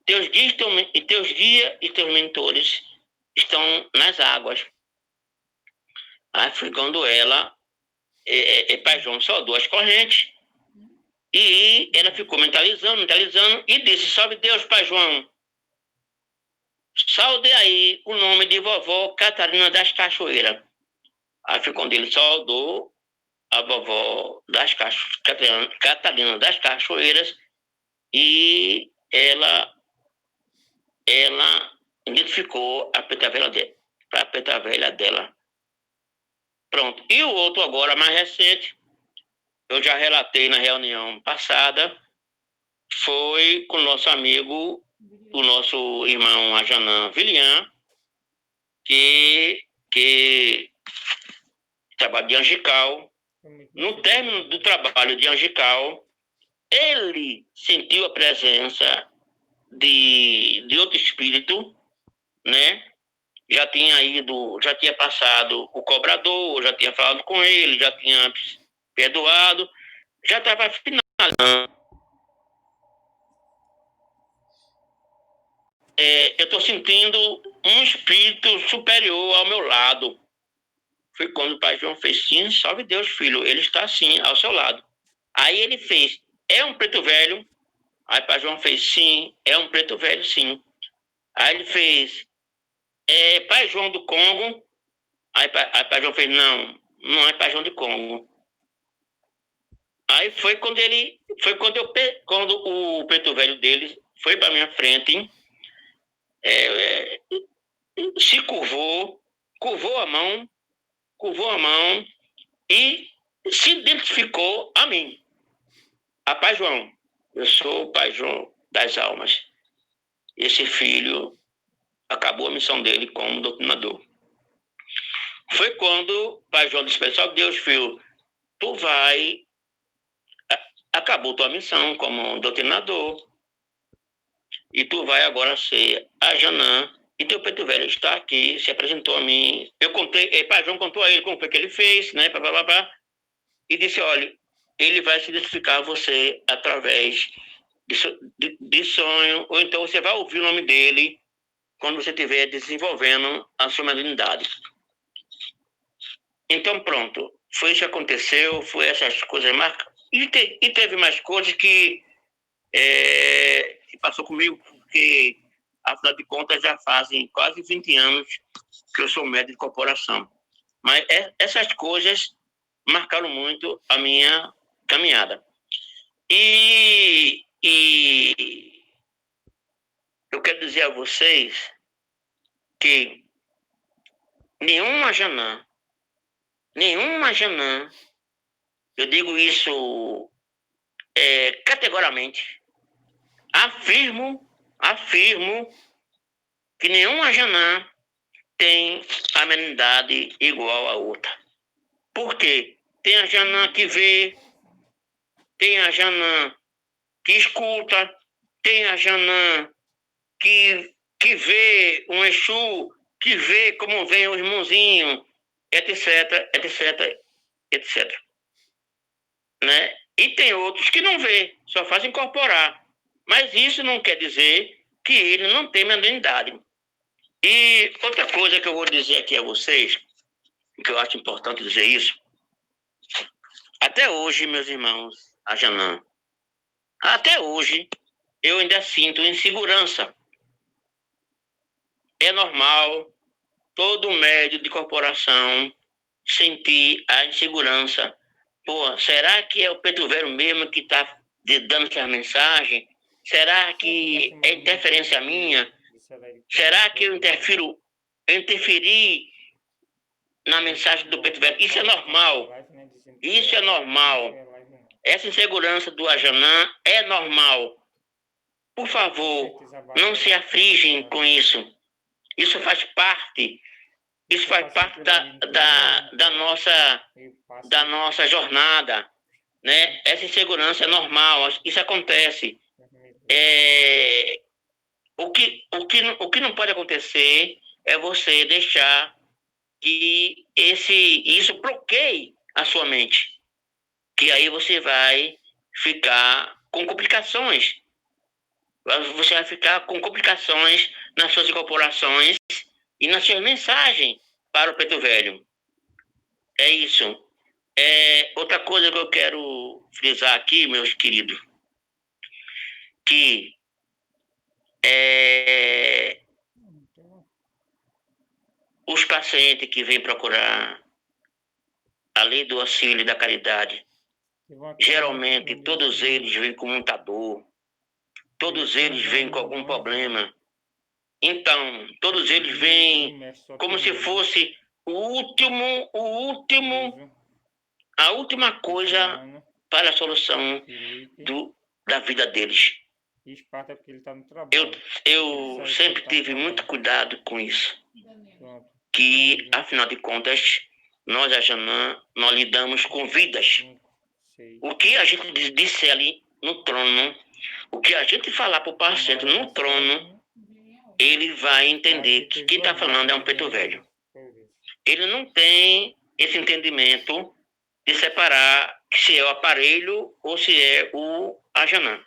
teus guias e teus mentores estão nas águas. Aí foi quando ela, Pai João saudou as correntes, e ela ficou mentalizando, e disse, salve Deus, Pai João, salve aí o nome de vovó Catarina das Cachoeiras. Aí foi quando ele saudou a vovó Catarina das Cachoeiras, e ela identificou a preta velha dela. Pronto. E o outro agora, mais recente, eu já relatei na reunião passada, foi com o nosso amigo, o nosso irmão Ajanã Vilian, que trabalha de angical. No término do trabalho de angical, ele sentiu a presença de outro espírito, né? Já tinha passado o cobrador, já tinha falado com ele, já tinha perdoado, já estava finalizando. Eu estou sentindo um espírito superior ao meu lado. Foi quando o Pai João fez, sim, salve Deus, filho, ele está assim, ao seu lado. Aí ele fez, é um preto velho? Aí o Pai João fez, sim, é um preto velho, sim. Aí ele fez, Pai João do Congo? Aí Pai João fez, não é Pai João do Congo. Aí foi quando o preto velho dele foi para minha frente, se curvou a mão e se identificou a mim. A Pai João, eu sou o Pai João das almas. Esse filho acabou a missão dele como doutrinador. Foi quando o Pai João disse, pessoal, Deus, filho, acabou tua missão como doutrinador, e tu vai agora ser a Janã, e teu preto velho está aqui, se apresentou a mim. Eu contei, Pai João contou a ele como foi que ele fez, né, e disse, olha, ele vai se identificar a você através de sonho, ou então você vai ouvir o nome dele quando você estiver desenvolvendo a sua mediunidade. Então, pronto, foi isso que aconteceu, foi essas coisas marcadas. E teve mais coisas que passou comigo, porque, afinal de contas, já fazem quase 20 anos que eu sou médico de corporação. Mas essas coisas marcaram muito a minha caminhada. E eu quero dizer a vocês que nenhuma Janã, eu digo isso categoricamente, afirmo que nenhuma Janã tem a amenidade igual a outra. Por quê? Tem a Janã que vê, tem a Janã que escuta, tem a Janã que vê um Exu, que vê como vem o irmãozinho, etc, etc, etc. Né? E tem outros que não vê, só faz incorporar. Mas isso não quer dizer que ele não tem mediunidade. E outra coisa que eu vou dizer aqui a vocês, que eu acho importante dizer isso, até hoje, meus irmãos, a Janã, até hoje, eu ainda sinto insegurança. É normal todo médio de corporação sentir a insegurança. Pô, será que é o Preto Velho mesmo que está dando essa mensagem? Será que é interferência minha? Será que eu interferi na mensagem do Preto Velho? Isso é normal. Isso é normal. Essa insegurança do Ajanã é normal. Por favor, não se afligem com isso. Isso faz parte. Isso faz parte da nossa jornada, né? Essa insegurança é normal. Isso acontece. O que não pode acontecer é você deixar que isso bloqueie a sua mente. Que aí você vai ficar com complicações. Você vai ficar com complicações nas suas incorporações e nas suas mensagens para o Preto Velho. É isso. Outra coisa que eu quero frisar aqui, meus queridos, que os pacientes que vêm procurar a lei do auxílio e da caridade, geralmente todos eles vêm com muita dor, todos eles vêm com algum problema. Então, todos eles vêm como se fosse a última coisa para a solução da vida deles. Eu sempre tive muito cuidado com isso. Que, afinal de contas, nós, a Janã, nós lidamos com vidas. O que a gente disser ali no trono, o que a gente falar para o paciente no trono, ele vai entender que quem está falando é um Preto Velho. Ele não tem esse entendimento de separar se é o aparelho ou se é o Ajanã.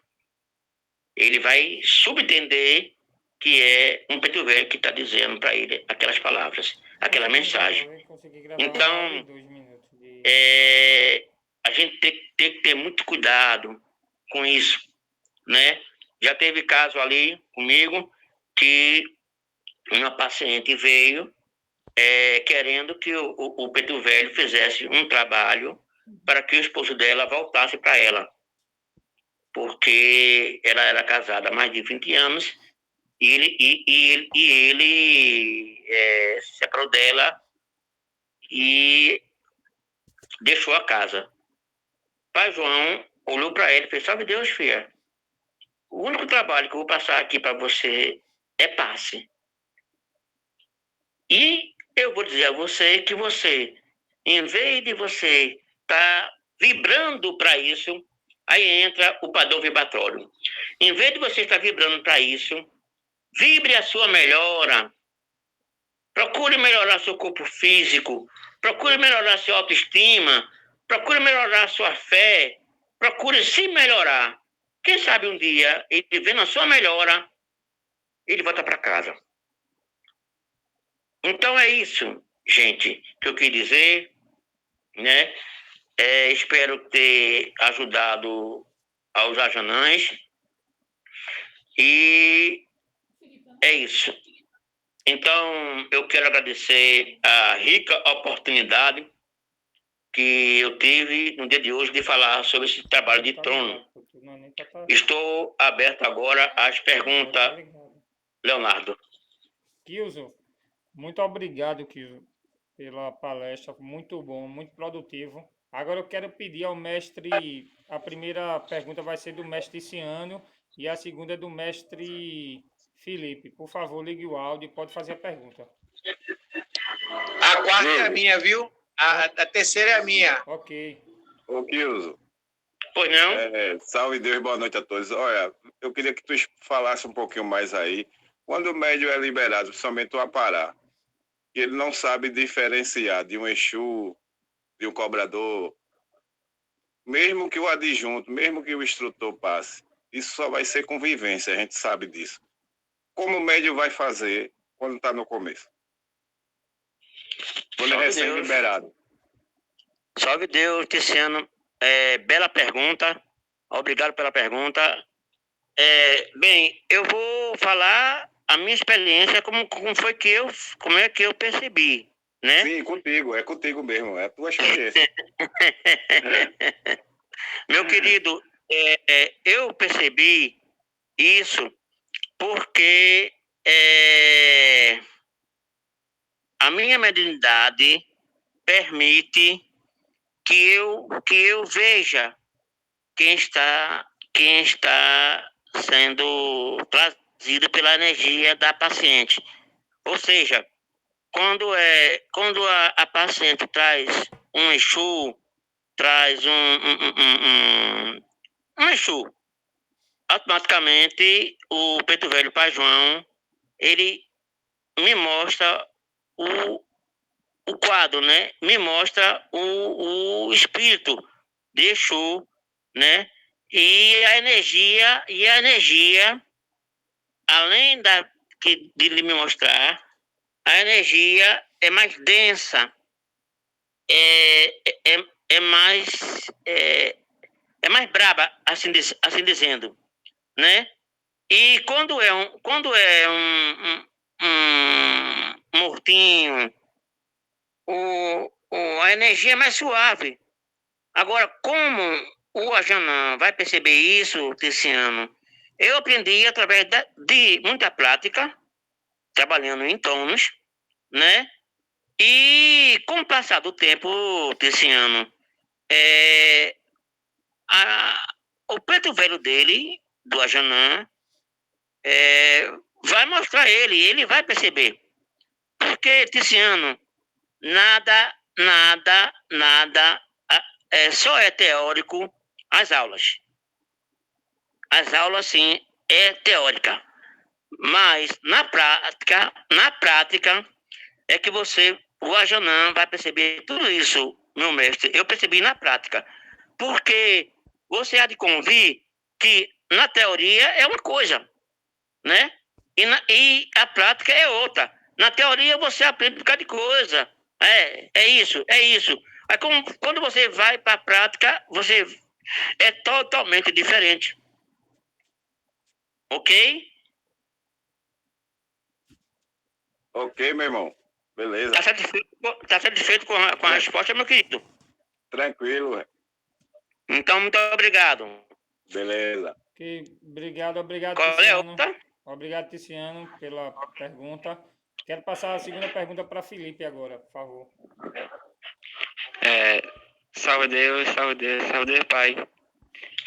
Ele vai subentender que é um Preto Velho que está dizendo para ele aquelas palavras, aquela mensagem. Então, a gente tem que ter muito cuidado com isso, né? Já teve caso ali comigo que uma paciente veio querendo que o Preto Velho fizesse um trabalho para que o esposo dela voltasse para ela. Porque ela era casada há mais de 20 anos e ele se separou dela e deixou a casa. Pai João olhou para ele e fez: salve Deus, filha. O único trabalho que eu vou passar aqui para você é passe. E eu vou dizer a você que você, em vez de você estar vibrando para isso, aí entra o padrão vibratório. Em vez de você estar vibrando para isso, vibre a sua melhora. Procure melhorar seu corpo físico. Procure melhorar sua autoestima. Procure melhorar sua fé. Procure se melhorar. Quem sabe um dia, ele vendo a sua melhora, ele volta para casa. Então é isso, gente, que eu queria dizer, né? Espero ter ajudado aos ajanães. E é isso. Então, eu quero agradecer a rica oportunidade que eu tive no dia de hoje de falar sobre esse trabalho de trono. Estou aberto agora às perguntas, Leonardo. Kilson, muito obrigado, Kilson, pela palestra, muito bom, muito produtivo. Agora eu quero pedir ao mestre, a primeira pergunta vai ser do mestre Ciano e a segunda é do mestre Felipe. Por favor, ligue o áudio e pode fazer a pergunta. A quarta é a minha, viu? A terceira é a minha. Ok. Ô, Kilson. Pois não? Salve Deus, boa noite a todos. Olha, eu queria que tu falasse um pouquinho mais aí. Quando o médium é liberado, somente o aparar, que ele não sabe diferenciar de um Exu, de um cobrador, mesmo que o adjunto, mesmo que o instrutor passe, isso só vai ser convivência, a gente sabe disso. Como o médium vai fazer quando está no começo? Quando é recém-liberado. Salve Deus, Tiziano. Bela pergunta. Obrigado pela pergunta. Bem, eu vou falar a minha experiência, como é que eu percebi, né? Sim, contigo, é contigo mesmo, é a tua experiência. Meu querido, eu percebi isso porque a minha mediunidade permite que eu veja quem está sendo trazido pela energia da paciente. Ou seja, quando a paciente traz um Exu, traz um Exu, automaticamente o Preto Velho Pai João, ele me mostra o quadro, né? Me mostra o espírito de Exu, né? E a energia, além de me mostrar, a energia é mais densa, é mais braba, assim dizendo, né? E quando é um mortinho, a energia é mais suave. Agora, como o Ajanã vai perceber isso, Tiziano? Eu aprendi através de muita prática, trabalhando em tonos, né? E com o passar do tempo, Tiziano, o preto velho dele, do Ajanã, vai mostrar ele vai perceber. Porque, Tiziano, nada, só é teórico as aulas. As aulas, sim, é teórica. Mas, na prática, é que o Ajanã vai perceber tudo isso, meu mestre. Eu percebi na prática. Porque você há de convir que na teoria é uma coisa, né? E a prática é outra. Na teoria você aprende um bocado de coisa. É isso. Aí quando você vai para a prática, você é totalmente diferente. Ok? Ok, meu irmão. Beleza. Tá satisfeito com a resposta, meu querido? Tranquilo. Então, muito obrigado. Beleza. Ok, obrigado, Qual é a Tiziano. outra? Obrigado, Tiziano, pela pergunta. Quero passar a segunda pergunta para Felipe agora, por favor. Salve Deus, Pai.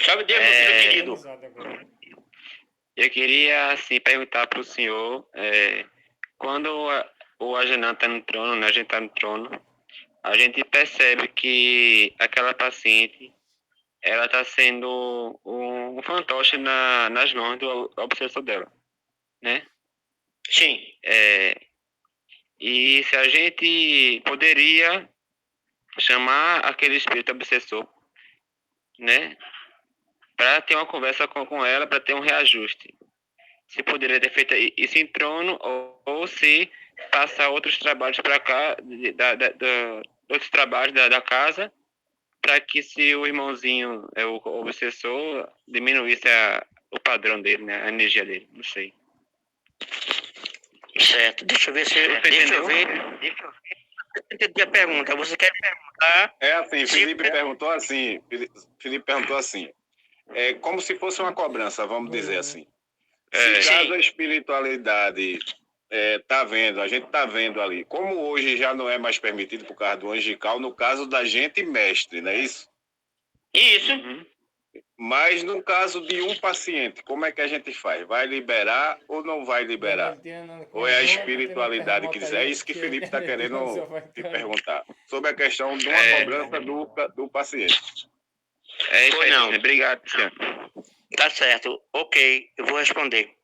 Salve Deus, meu filho querido. Organizado agora. Eu queria, assim, perguntar para o senhor, quando o Agenã está no trono, né, a gente está no trono, a gente percebe que aquela paciente, ela está sendo um fantoche nas mãos do obsessor dela, né? Sim. E se a gente poderia chamar aquele espírito obsessor, né, para ter uma conversa com ela, para ter um reajuste. Se poderia ter feito isso em trono ou se passar outros trabalhos para cá, outros trabalhos da casa, para que se o irmãozinho, o obsessor, diminuísse o padrão dele, né, a energia dele, não sei. Certo, deixa eu ver. Deixa eu ver. Eu entendi a pergunta. Você quer perguntar? É assim, Felipe perguntou assim, como se fosse uma cobrança, vamos dizer assim. Se caso a espiritualidade a gente está vendo ali, como hoje já não é mais permitido por causa do angelical, no caso da gente mestre, não é isso? Isso. Uhum. Mas no caso de um paciente, como é que a gente faz? Vai liberar ou não vai liberar? Ou é a espiritualidade que diz? É isso que Felipe está querendo te perguntar. Sobre a questão de uma cobrança do paciente. É isso aí, não. Obrigado, senhor. Tá certo. Ok, eu vou responder.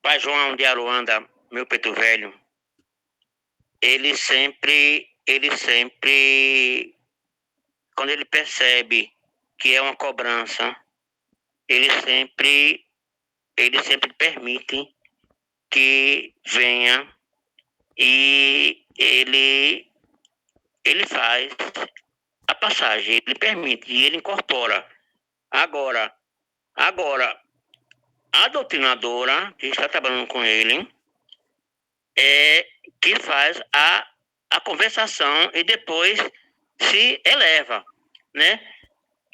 Pai João de Aruanda, meu preto velho, ele sempre, quando ele percebe que é uma cobrança, ele sempre permite que venha e ele faz a passagem, ele permite e ele incorpora. Agora, a doutrinadora que está trabalhando com ele é que faz a conversação e depois se eleva, né?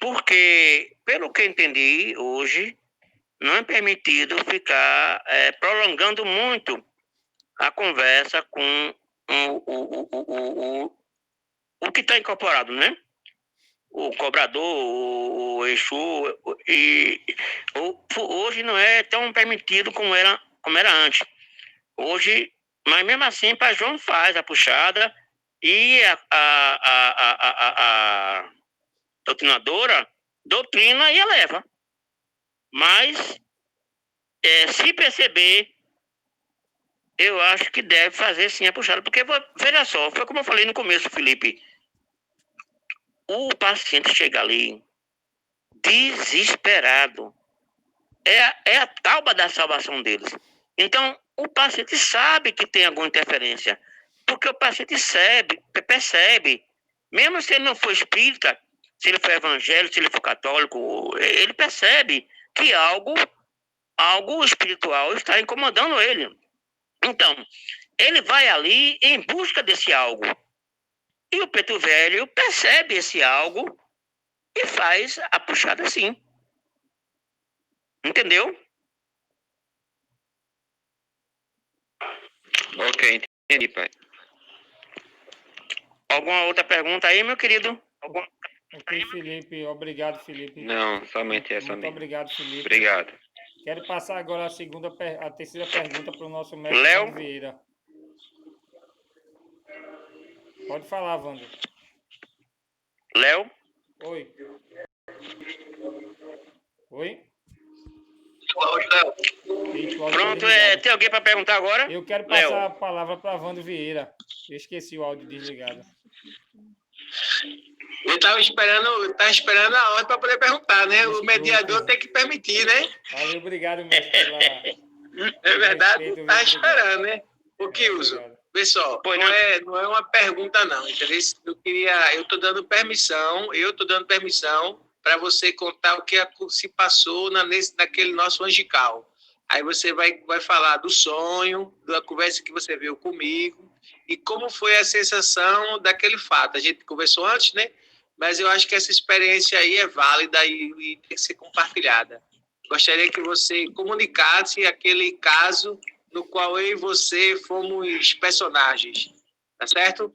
Porque, pelo que entendi hoje, não é permitido ficar prolongando muito a conversa com o que está incorporado, né? O cobrador, o Exu, hoje não é tão permitido como era antes. Hoje, mas mesmo assim, Pai João faz a puxada e a doutrinadora doutrina e eleva. Mas, se perceber, eu acho que deve fazer sim a puxada. Porque, veja só, foi como eu falei no começo, Felipe. O paciente chega ali desesperado. É a tauba da salvação deles. Então, o paciente sabe que tem alguma interferência. Porque o paciente percebe, mesmo se ele não for espírita, se ele for evangélico, se ele for católico, ele percebe que algo espiritual está incomodando ele. Então, ele vai ali em busca desse algo. E o preto velho percebe esse algo e faz a puxada assim. Entendeu? Ok, entendi, pai. Alguma outra pergunta aí, meu querido? Ok, Felipe. Obrigado, Felipe. Não, somente essa Muito mesmo. obrigado, Felipe. Obrigado. Quero passar agora a terceira pergunta para o nosso mestre Léo? Wando Vieira. Pode falar, Wando. Léo? Oi. Oi? Eita, o áudio tá Pronto, desligado. tem alguém para perguntar agora? Eu quero passar Léo. a palavra para Wando Vieira. Eu esqueci o áudio desligado. Eu estava esperando a ordem para poder perguntar, né? O mediador tem que permitir, né? Valeu, obrigado, mestre, pela... É verdade, respeito, está viu? esperando, né? O que uso? Obrigado. Pessoal, Pois não é uma pergunta, não, entendeu? Eu estou dando permissão para você contar o que se passou naquele nosso angical. Aí você vai falar do sonho, da conversa que você viu comigo e como foi a sensação daquele fato. A gente conversou antes, né? Mas eu acho que essa experiência aí é válida e tem que ser compartilhada. Gostaria que você comunicasse aquele caso no qual eu e você fomos personagens. Tá certo?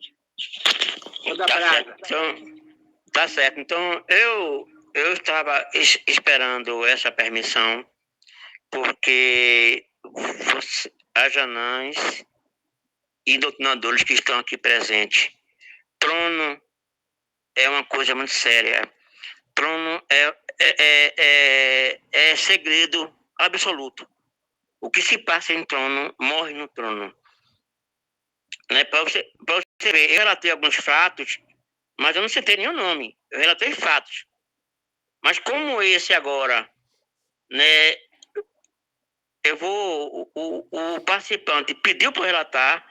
Tá certo. Então, eu estava esperando essa permissão, porque a Janães e doutrinadores que estão aqui presentes, trono é uma coisa muito séria. Trono é segredo absoluto. O que se passa em trono, morre no trono. Né? Para você ver, eu relatei alguns fatos, mas eu não citei nenhum nome. Eu relatei fatos. Mas como esse agora, né, o participante pediu para relatar,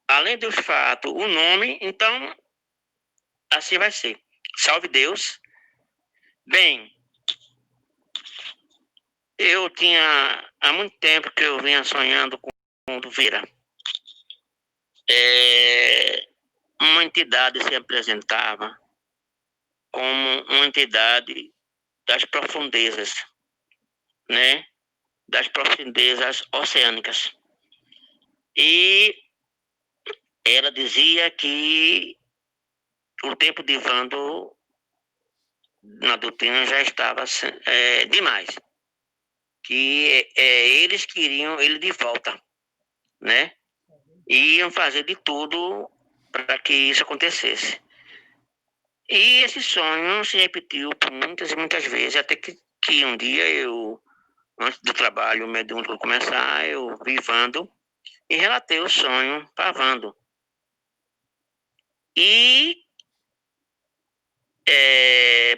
além dos fatos, o nome, então assim vai ser. Salve Deus. Bem, eu tinha há muito tempo que eu vinha sonhando com o Vieira. Uma entidade se apresentava como uma entidade das profundezas, né? Das profundezas oceânicas. E ela dizia que o tempo de Wando na doutrina já estava demais. Que eles queriam ele de volta, né? E iam fazer de tudo para que isso acontecesse. E esse sonho se repetiu por muitas e muitas vezes, até que um dia eu antes do trabalho mediúnico começar, eu vi Vando e relatei o sonho para Vando. E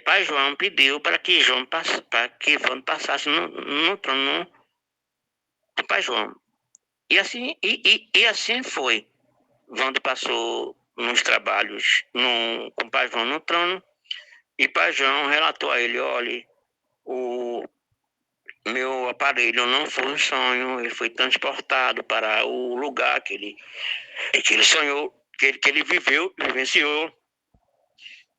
Pai João pediu para que Vando passasse no trono do Pai João. E assim foi. Vando passou nos trabalhos com Pai João no trono, e Pai João relatou a ele: olha, o meu aparelho não foi um sonho, ele foi transportado para o lugar que ele sonhou, que ele vivenciou.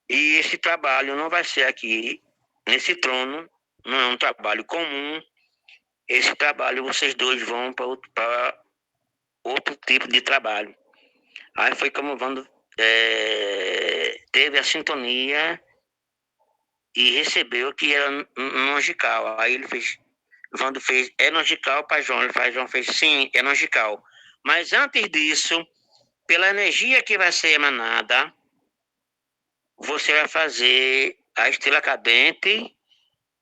E esse trabalho não vai ser aqui nesse trono, não é um trabalho comum. Esse trabalho vocês dois vão para outro tipo de trabalho. Aí foi como Vando teve a sintonia e recebeu que era no angical. Aí Vando fez, é no angical, Pai João fez, sim, é no angical. Mas antes disso, pela energia que vai ser emanada, você vai fazer a estrela cadente,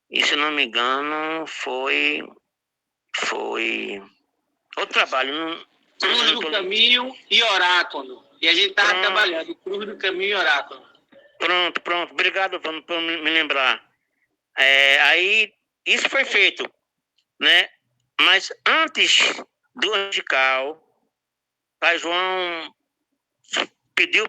e se não me engano, foi outro trabalho. Cruz do Caminho e Oráculo. E a gente estava trabalhando Cruz do Caminho e Oráculo. Pronto. Obrigado, Vando, por me lembrar. Aí, isso foi feito, né? Mas antes do angical, Pai João pediu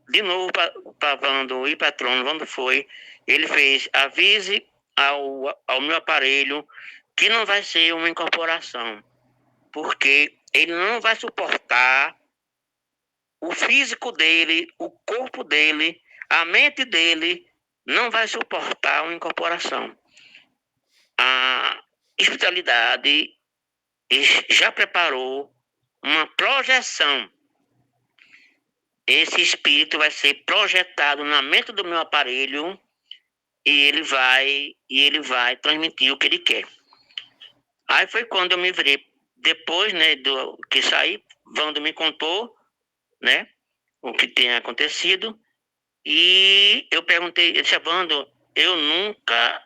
de novo para Vando ir para trono. Vando foi. Ele fez: avise ao meu aparelho que não vai ser uma incorporação, porque ele não vai suportar o físico dele, o corpo dele, a mente dele não vai suportar uma incorporação. A espiritualidade já preparou uma projeção. Esse espírito vai ser projetado na mente do meu aparelho e ele vai transmitir o que ele quer. Aí foi quando eu me virei. Depois, né, do que saí, Vando me contou, né, o que tem acontecido, e eu perguntei, eu disse: Vando, eu nunca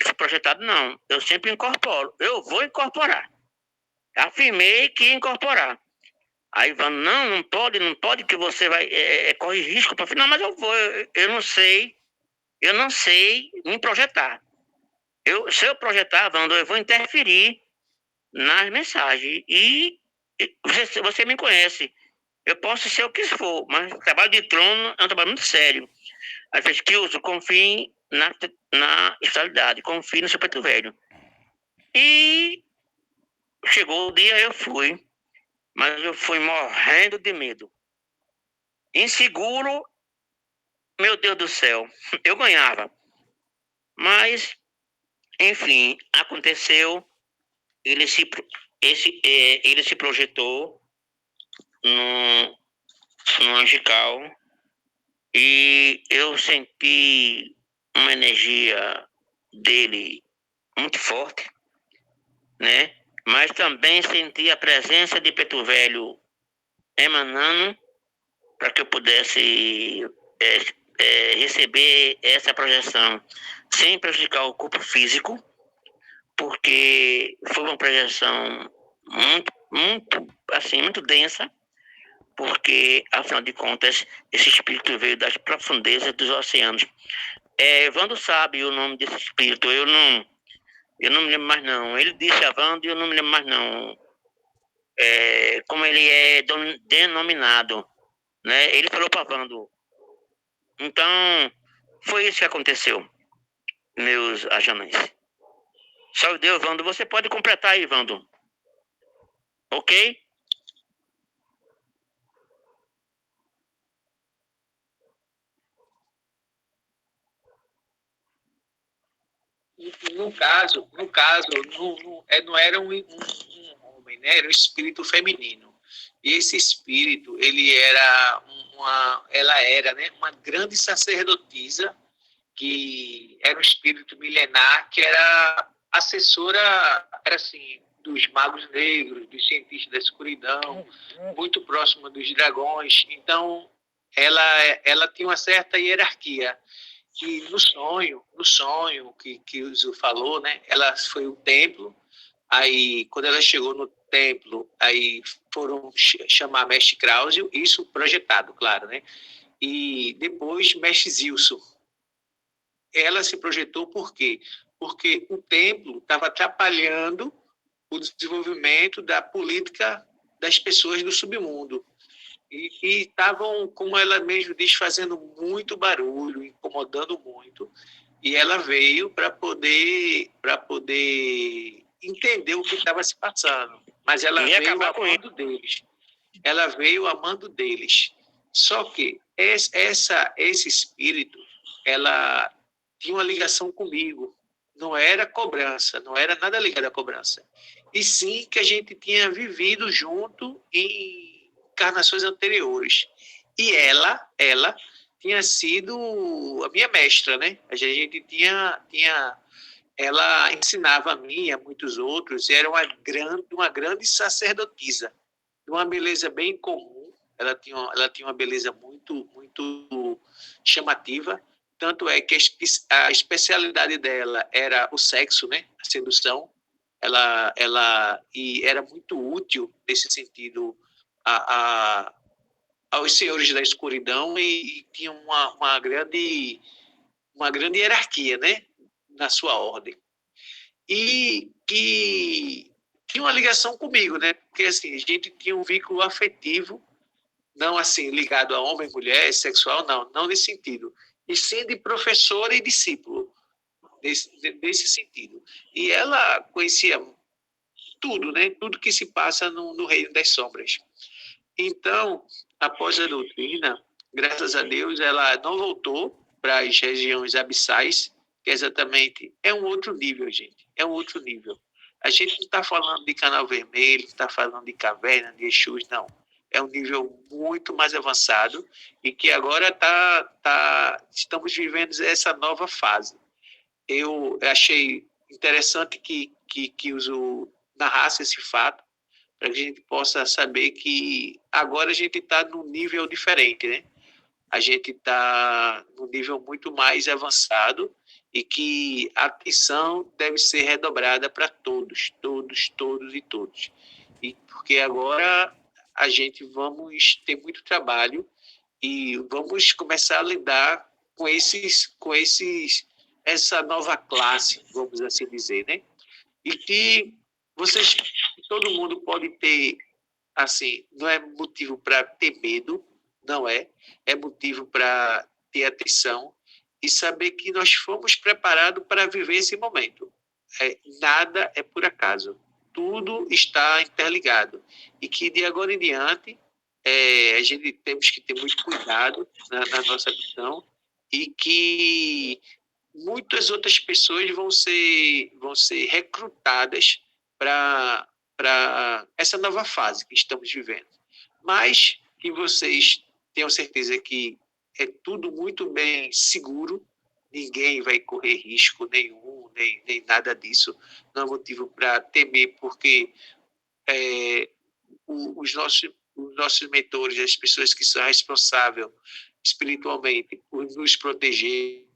fui projetado, não. Eu sempre incorporo. Eu vou incorporar. Afirmei que ia incorporar. Aí Vando: não pode, que você vai corre risco para final, mas eu vou. Eu não sei me projetar. Se eu projetar, Vando, eu vou interferir nas mensagens. E você me conhece. Eu posso ser o que for, mas o trabalho de trono é um trabalho muito sério. Aí fez: Kilson, confie na estabilidade, confie no seu preto velho. E chegou o dia, eu fui. Mas eu fui morrendo de medo. Inseguro, meu Deus do céu, eu ganhava. Mas, enfim, aconteceu. Ele se projetou no angical e eu senti uma energia dele muito forte, né? Mas também senti a presença de Preto Velho emanando para que eu pudesse receber essa projeção sem prejudicar o corpo físico, porque foi uma projeção muito densa, porque, afinal de contas, esse espírito veio das profundezas dos oceanos. Vando sabe o nome desse espírito, eu não me lembro mais não. Ele disse a Vando e eu não me lembro mais não. Como ele é denominado, né? Ele falou para Vando. Então, foi isso que aconteceu, meus ajanães. Salve Deus, Vando. Você pode completar aí, Vando. Ok? No caso, não era um homem, né? Era um espírito feminino. E esse espírito, ela era, né, uma grande sacerdotisa, que era um espírito milenar, que era assessora, era assim, dos magos negros, dos cientistas da escuridão, muito próxima dos dragões. Então, ela tinha uma certa hierarquia. que no sonho que o Zu falou, né? Ela foi o templo. Aí, quando ela chegou no templo, aí foram chamar Mestre Krausio, isso projetado, claro, né? E depois Mestre Zilson. Ela se projetou por quê? Porque o templo estava atrapalhando o desenvolvimento da política das pessoas do submundo. E estavam, como ela mesmo diz, fazendo muito barulho, incomodando muito. E ela veio para poder entender o que estava se passando. Mas ela veio amando deles. Ela veio amando deles. Só que esse espírito, ela tinha uma ligação comigo. Não era cobrança, não era nada ligado à cobrança. E sim que a gente tinha vivido junto em encarnações anteriores. E ela tinha sido a minha mestra, né? A gente tinha ela ensinava a mim e a muitos outros, e era uma grande sacerdotisa, de uma beleza bem comum. Ela tinha uma beleza muito chamativa, tanto é que a especialidade dela era o sexo, né? A sedução. E era muito útil nesse sentido aos senhores da escuridão, e tinha uma grande hierarquia, né, na sua ordem. E que tinha uma ligação comigo, né? Porque assim, a gente tinha um vínculo afetivo, não assim ligado a homem, mulher, sexual, não nesse sentido, e sim de professor e discípulo, desse sentido. E ela conhecia tudo, né? Tudo que se passa no reino das sombras. Então, após a doutrina, graças a Deus, ela não voltou para as regiões abissais, que exatamente é um outro nível, gente. É um outro nível. A gente não está falando de canal vermelho, está falando de caverna, de Exus, não. É um nível muito mais avançado e que agora estamos vivendo essa nova fase. Eu achei interessante que Uso narrasse esse fato, para que a gente possa saber que agora a gente está num nível diferente, né? A gente está num nível muito mais avançado e que a atenção deve ser redobrada para todos e todos. E porque agora a gente vamos ter muito trabalho e vamos começar a lidar com essa nova classe, vamos assim dizer, né? E que todo mundo pode ter, assim, não é motivo para ter medo, não é motivo para ter atenção e saber que nós fomos preparados para viver esse momento. Nada é por acaso, tudo está interligado e que de agora em diante a gente temos que ter muito cuidado na nossa missão e que muitas outras pessoas vão ser recrutadas para essa nova fase que estamos vivendo. Mas que vocês tenham certeza que é tudo muito bem seguro, ninguém vai correr risco nenhum, nem nada disso. Não há motivo para temer, porque os nossos mentores, as pessoas que são responsáveis espiritualmente por nos proteger,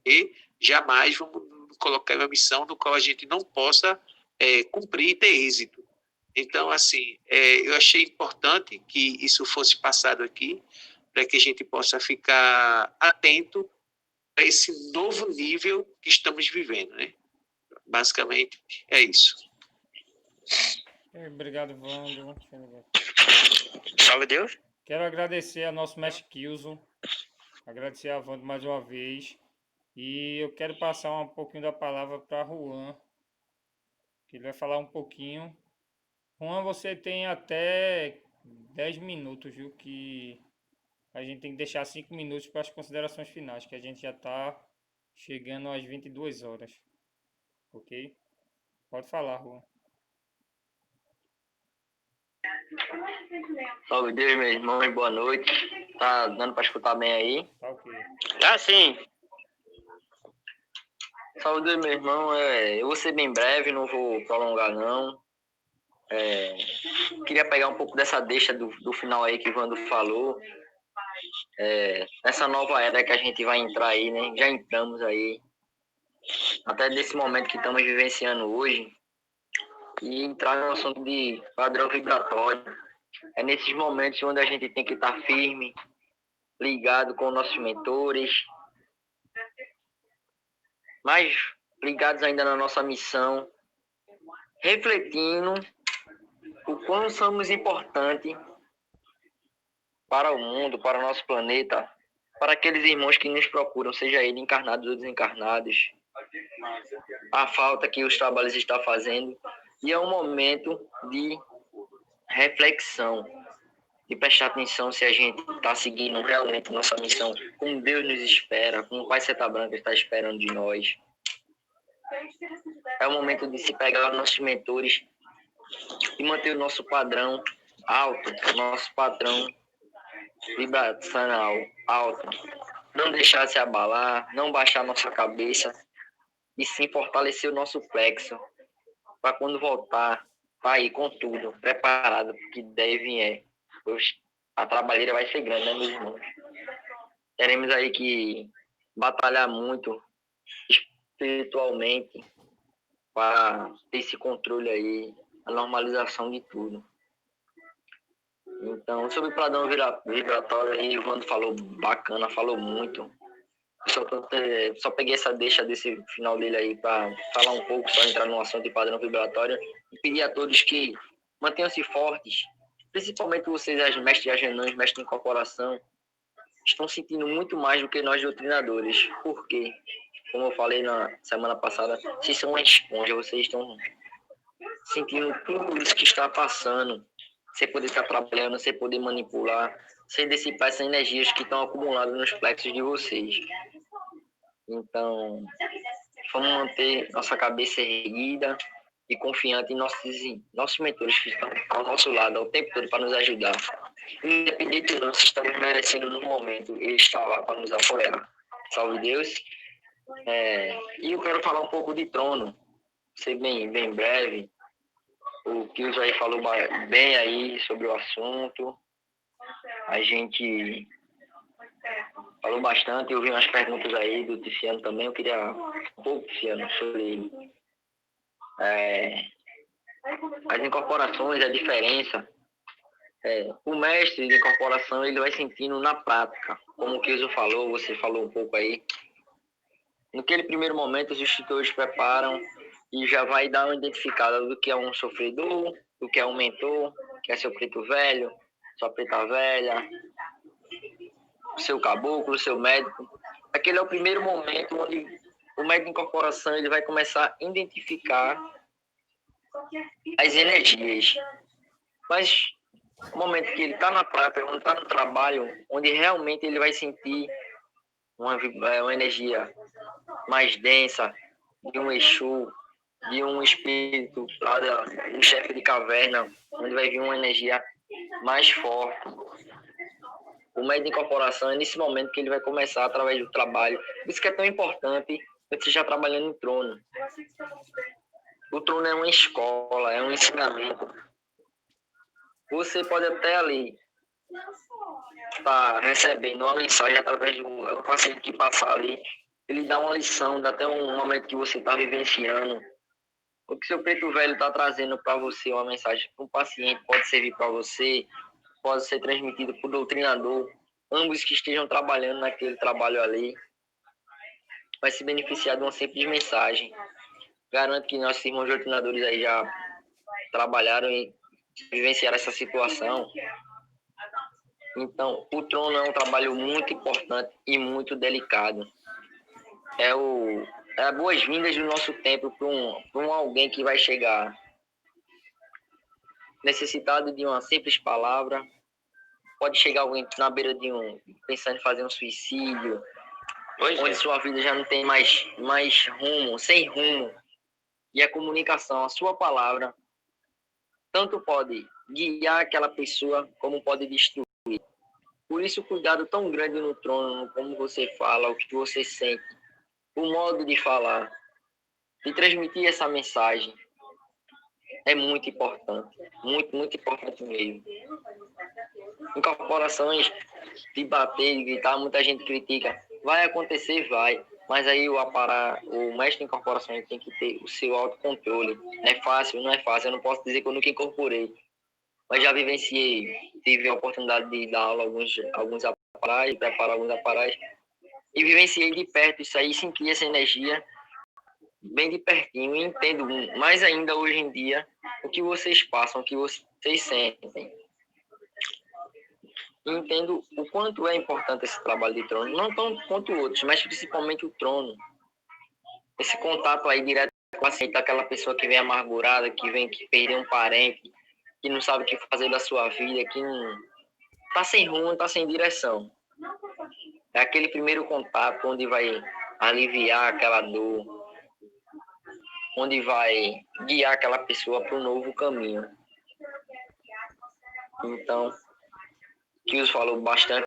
jamais vamos colocar uma missão no qual a gente não possa cumprir e ter êxito. Então, assim, eu achei importante que isso fosse passado aqui, para que a gente possa ficar atento a esse novo nível que estamos vivendo, né? Basicamente, é isso. Obrigado, Wando. Salve Deus. Quero agradecer ao nosso mestre Kilson, agradecer a Wando mais uma vez. E eu quero passar um pouquinho da palavra para Juan, que ele vai falar um pouquinho. Juan, você tem até 10 minutos, viu? Que a gente tem que deixar 5 minutos para as considerações finais, que a gente já está chegando às 22 horas. Ok? Pode falar, Juan. Salve Deus, meu irmão, e boa noite. Tá dando para escutar bem aí? Tá ok. Tá sim. Salve Deus, meu irmão. Eu vou ser bem breve, não vou prolongar, não. Queria pegar um pouco dessa deixa do final aí que o Wando falou. Nessa nova era que a gente vai entrar aí, né? Já entramos aí, até desse momento que estamos vivenciando hoje, e entrar no assunto de padrão vibratório. É nesses momentos onde a gente tem que estar firme, ligado com nossos mentores, mas ligados ainda na nossa missão, refletindo o quão somos importantes para o mundo, para o nosso planeta, para aqueles irmãos que nos procuram, seja ele encarnados ou desencarnados, a falta que os trabalhos estão fazendo. E é um momento de reflexão, de prestar atenção se a gente está seguindo realmente nossa missão, como Deus nos espera, como o Pai Seta Branca está esperando de nós. É o momento de se pegar os nossos mentores e manter o nosso padrão alto, nosso padrão vibracional alto. Não deixar se abalar, não baixar nossa cabeça e sim fortalecer o nosso plexo para quando voltar, tá aí com tudo, preparado, porque deve a trabalheira vai ser grande, né, meus irmãos? Teremos aí que batalhar muito espiritualmente para ter esse controle aí, a normalização de tudo. Então, sobre o padrão vibratório aí, o Vando falou bacana, falou muito. Só peguei essa deixa desse final dele aí para falar um pouco, só entrar no assunto de padrão vibratório e pedir a todos que mantenham-se fortes, principalmente vocês, as mestres agenãs, mestres de incorporação, estão sentindo muito mais do que nós doutrinadores. Por quê? Como eu falei na semana passada, vocês são uma esponja, vocês estão sentindo tudo isso que está passando, sem poder estar trabalhando, sem poder manipular, sem dissipar essas energias que estão acumuladas nos plexos de vocês. Então, vamos manter nossa cabeça erguida e confiante em nossos mentores que estão ao nosso lado o tempo todo para nos ajudar. Independente de nós, se estamos merecendo no momento, ele está lá para nos apoiar. Salve Deus! E eu quero falar um pouco de trono, ser bem breve. O Kills aí falou bem aí sobre o assunto. A gente falou bastante, eu vi umas perguntas aí do Tiziano também, eu queria um pouco, Tiziano, sobre ele. As incorporações, a diferença. O mestre de incorporação, ele vai sentindo na prática, como o Kills falou, você falou um pouco aí. Naquele primeiro momento, os instrutores preparam e já vai dar uma identificada do que é um sofredor, do que é um mentor, que é seu preto velho, sua preta velha, seu caboclo, seu médico. Aquele é o primeiro momento onde o médico de incorporação ele vai começar a identificar as energias. Mas no momento que ele está na prática, onde está no trabalho, onde realmente ele vai sentir uma energia mais densa, de um Exu, de um espírito lá do chefe de caverna, onde vai vir uma energia mais forte. O médium de incorporação é nesse momento que ele vai começar através do trabalho. Por isso que é tão importante você já trabalhando no trono. O trono é uma escola, é um ensinamento. Você pode até ali estar recebendo uma mensagem através do paciente que passar ali. Ele dá uma lição, dá até um momento que você está vivenciando. O que seu preto velho está trazendo para você, uma mensagem para um paciente, pode servir para você, pode ser transmitido por doutrinador. Ambos que estejam trabalhando naquele trabalho ali, vai se beneficiar de uma simples mensagem. Garanto que nossos irmãos doutrinadores aí já trabalharam e vivenciaram essa situação. Então, o trono é um trabalho muito importante e muito delicado. É as boas-vindas do nosso tempo para um alguém que vai chegar necessitado de uma simples palavra. Pode chegar alguém na beira pensando em fazer um suicídio, onde sua vida já não tem mais rumo, sem rumo. E a comunicação, a sua palavra, tanto pode guiar aquela pessoa, como pode destruir. Por isso, o cuidado tão grande no trono, como você fala, o que você sente, o modo de falar, de transmitir essa mensagem, é muito importante. Muito, muito importante mesmo. Incorporações de bater, de gritar, muita gente critica. Vai acontecer, vai. Mas aí o mestre de incorporação ele tem que ter o seu autocontrole. Não é fácil, não é fácil. Eu não posso dizer que eu nunca incorporei. Mas já vivenciei. Tive a oportunidade de dar aula alguns aparelhos, preparar alguns aparelhos. E vivenciei de perto isso aí, senti essa energia bem de pertinho. E entendo mais ainda hoje em dia o que vocês passam, o que vocês sentem. Entendo o quanto é importante esse trabalho de trono, não tanto quanto outros, mas principalmente o trono. Esse contato aí direto com o paciente, aquela pessoa que vem amargurada, que perdeu um parente, que não sabe o que fazer da sua vida, que não tá sem rumo, tá sem direção. É aquele primeiro contato onde vai aliviar aquela dor, onde vai guiar aquela pessoa para um novo caminho. Então, Kills falou bastante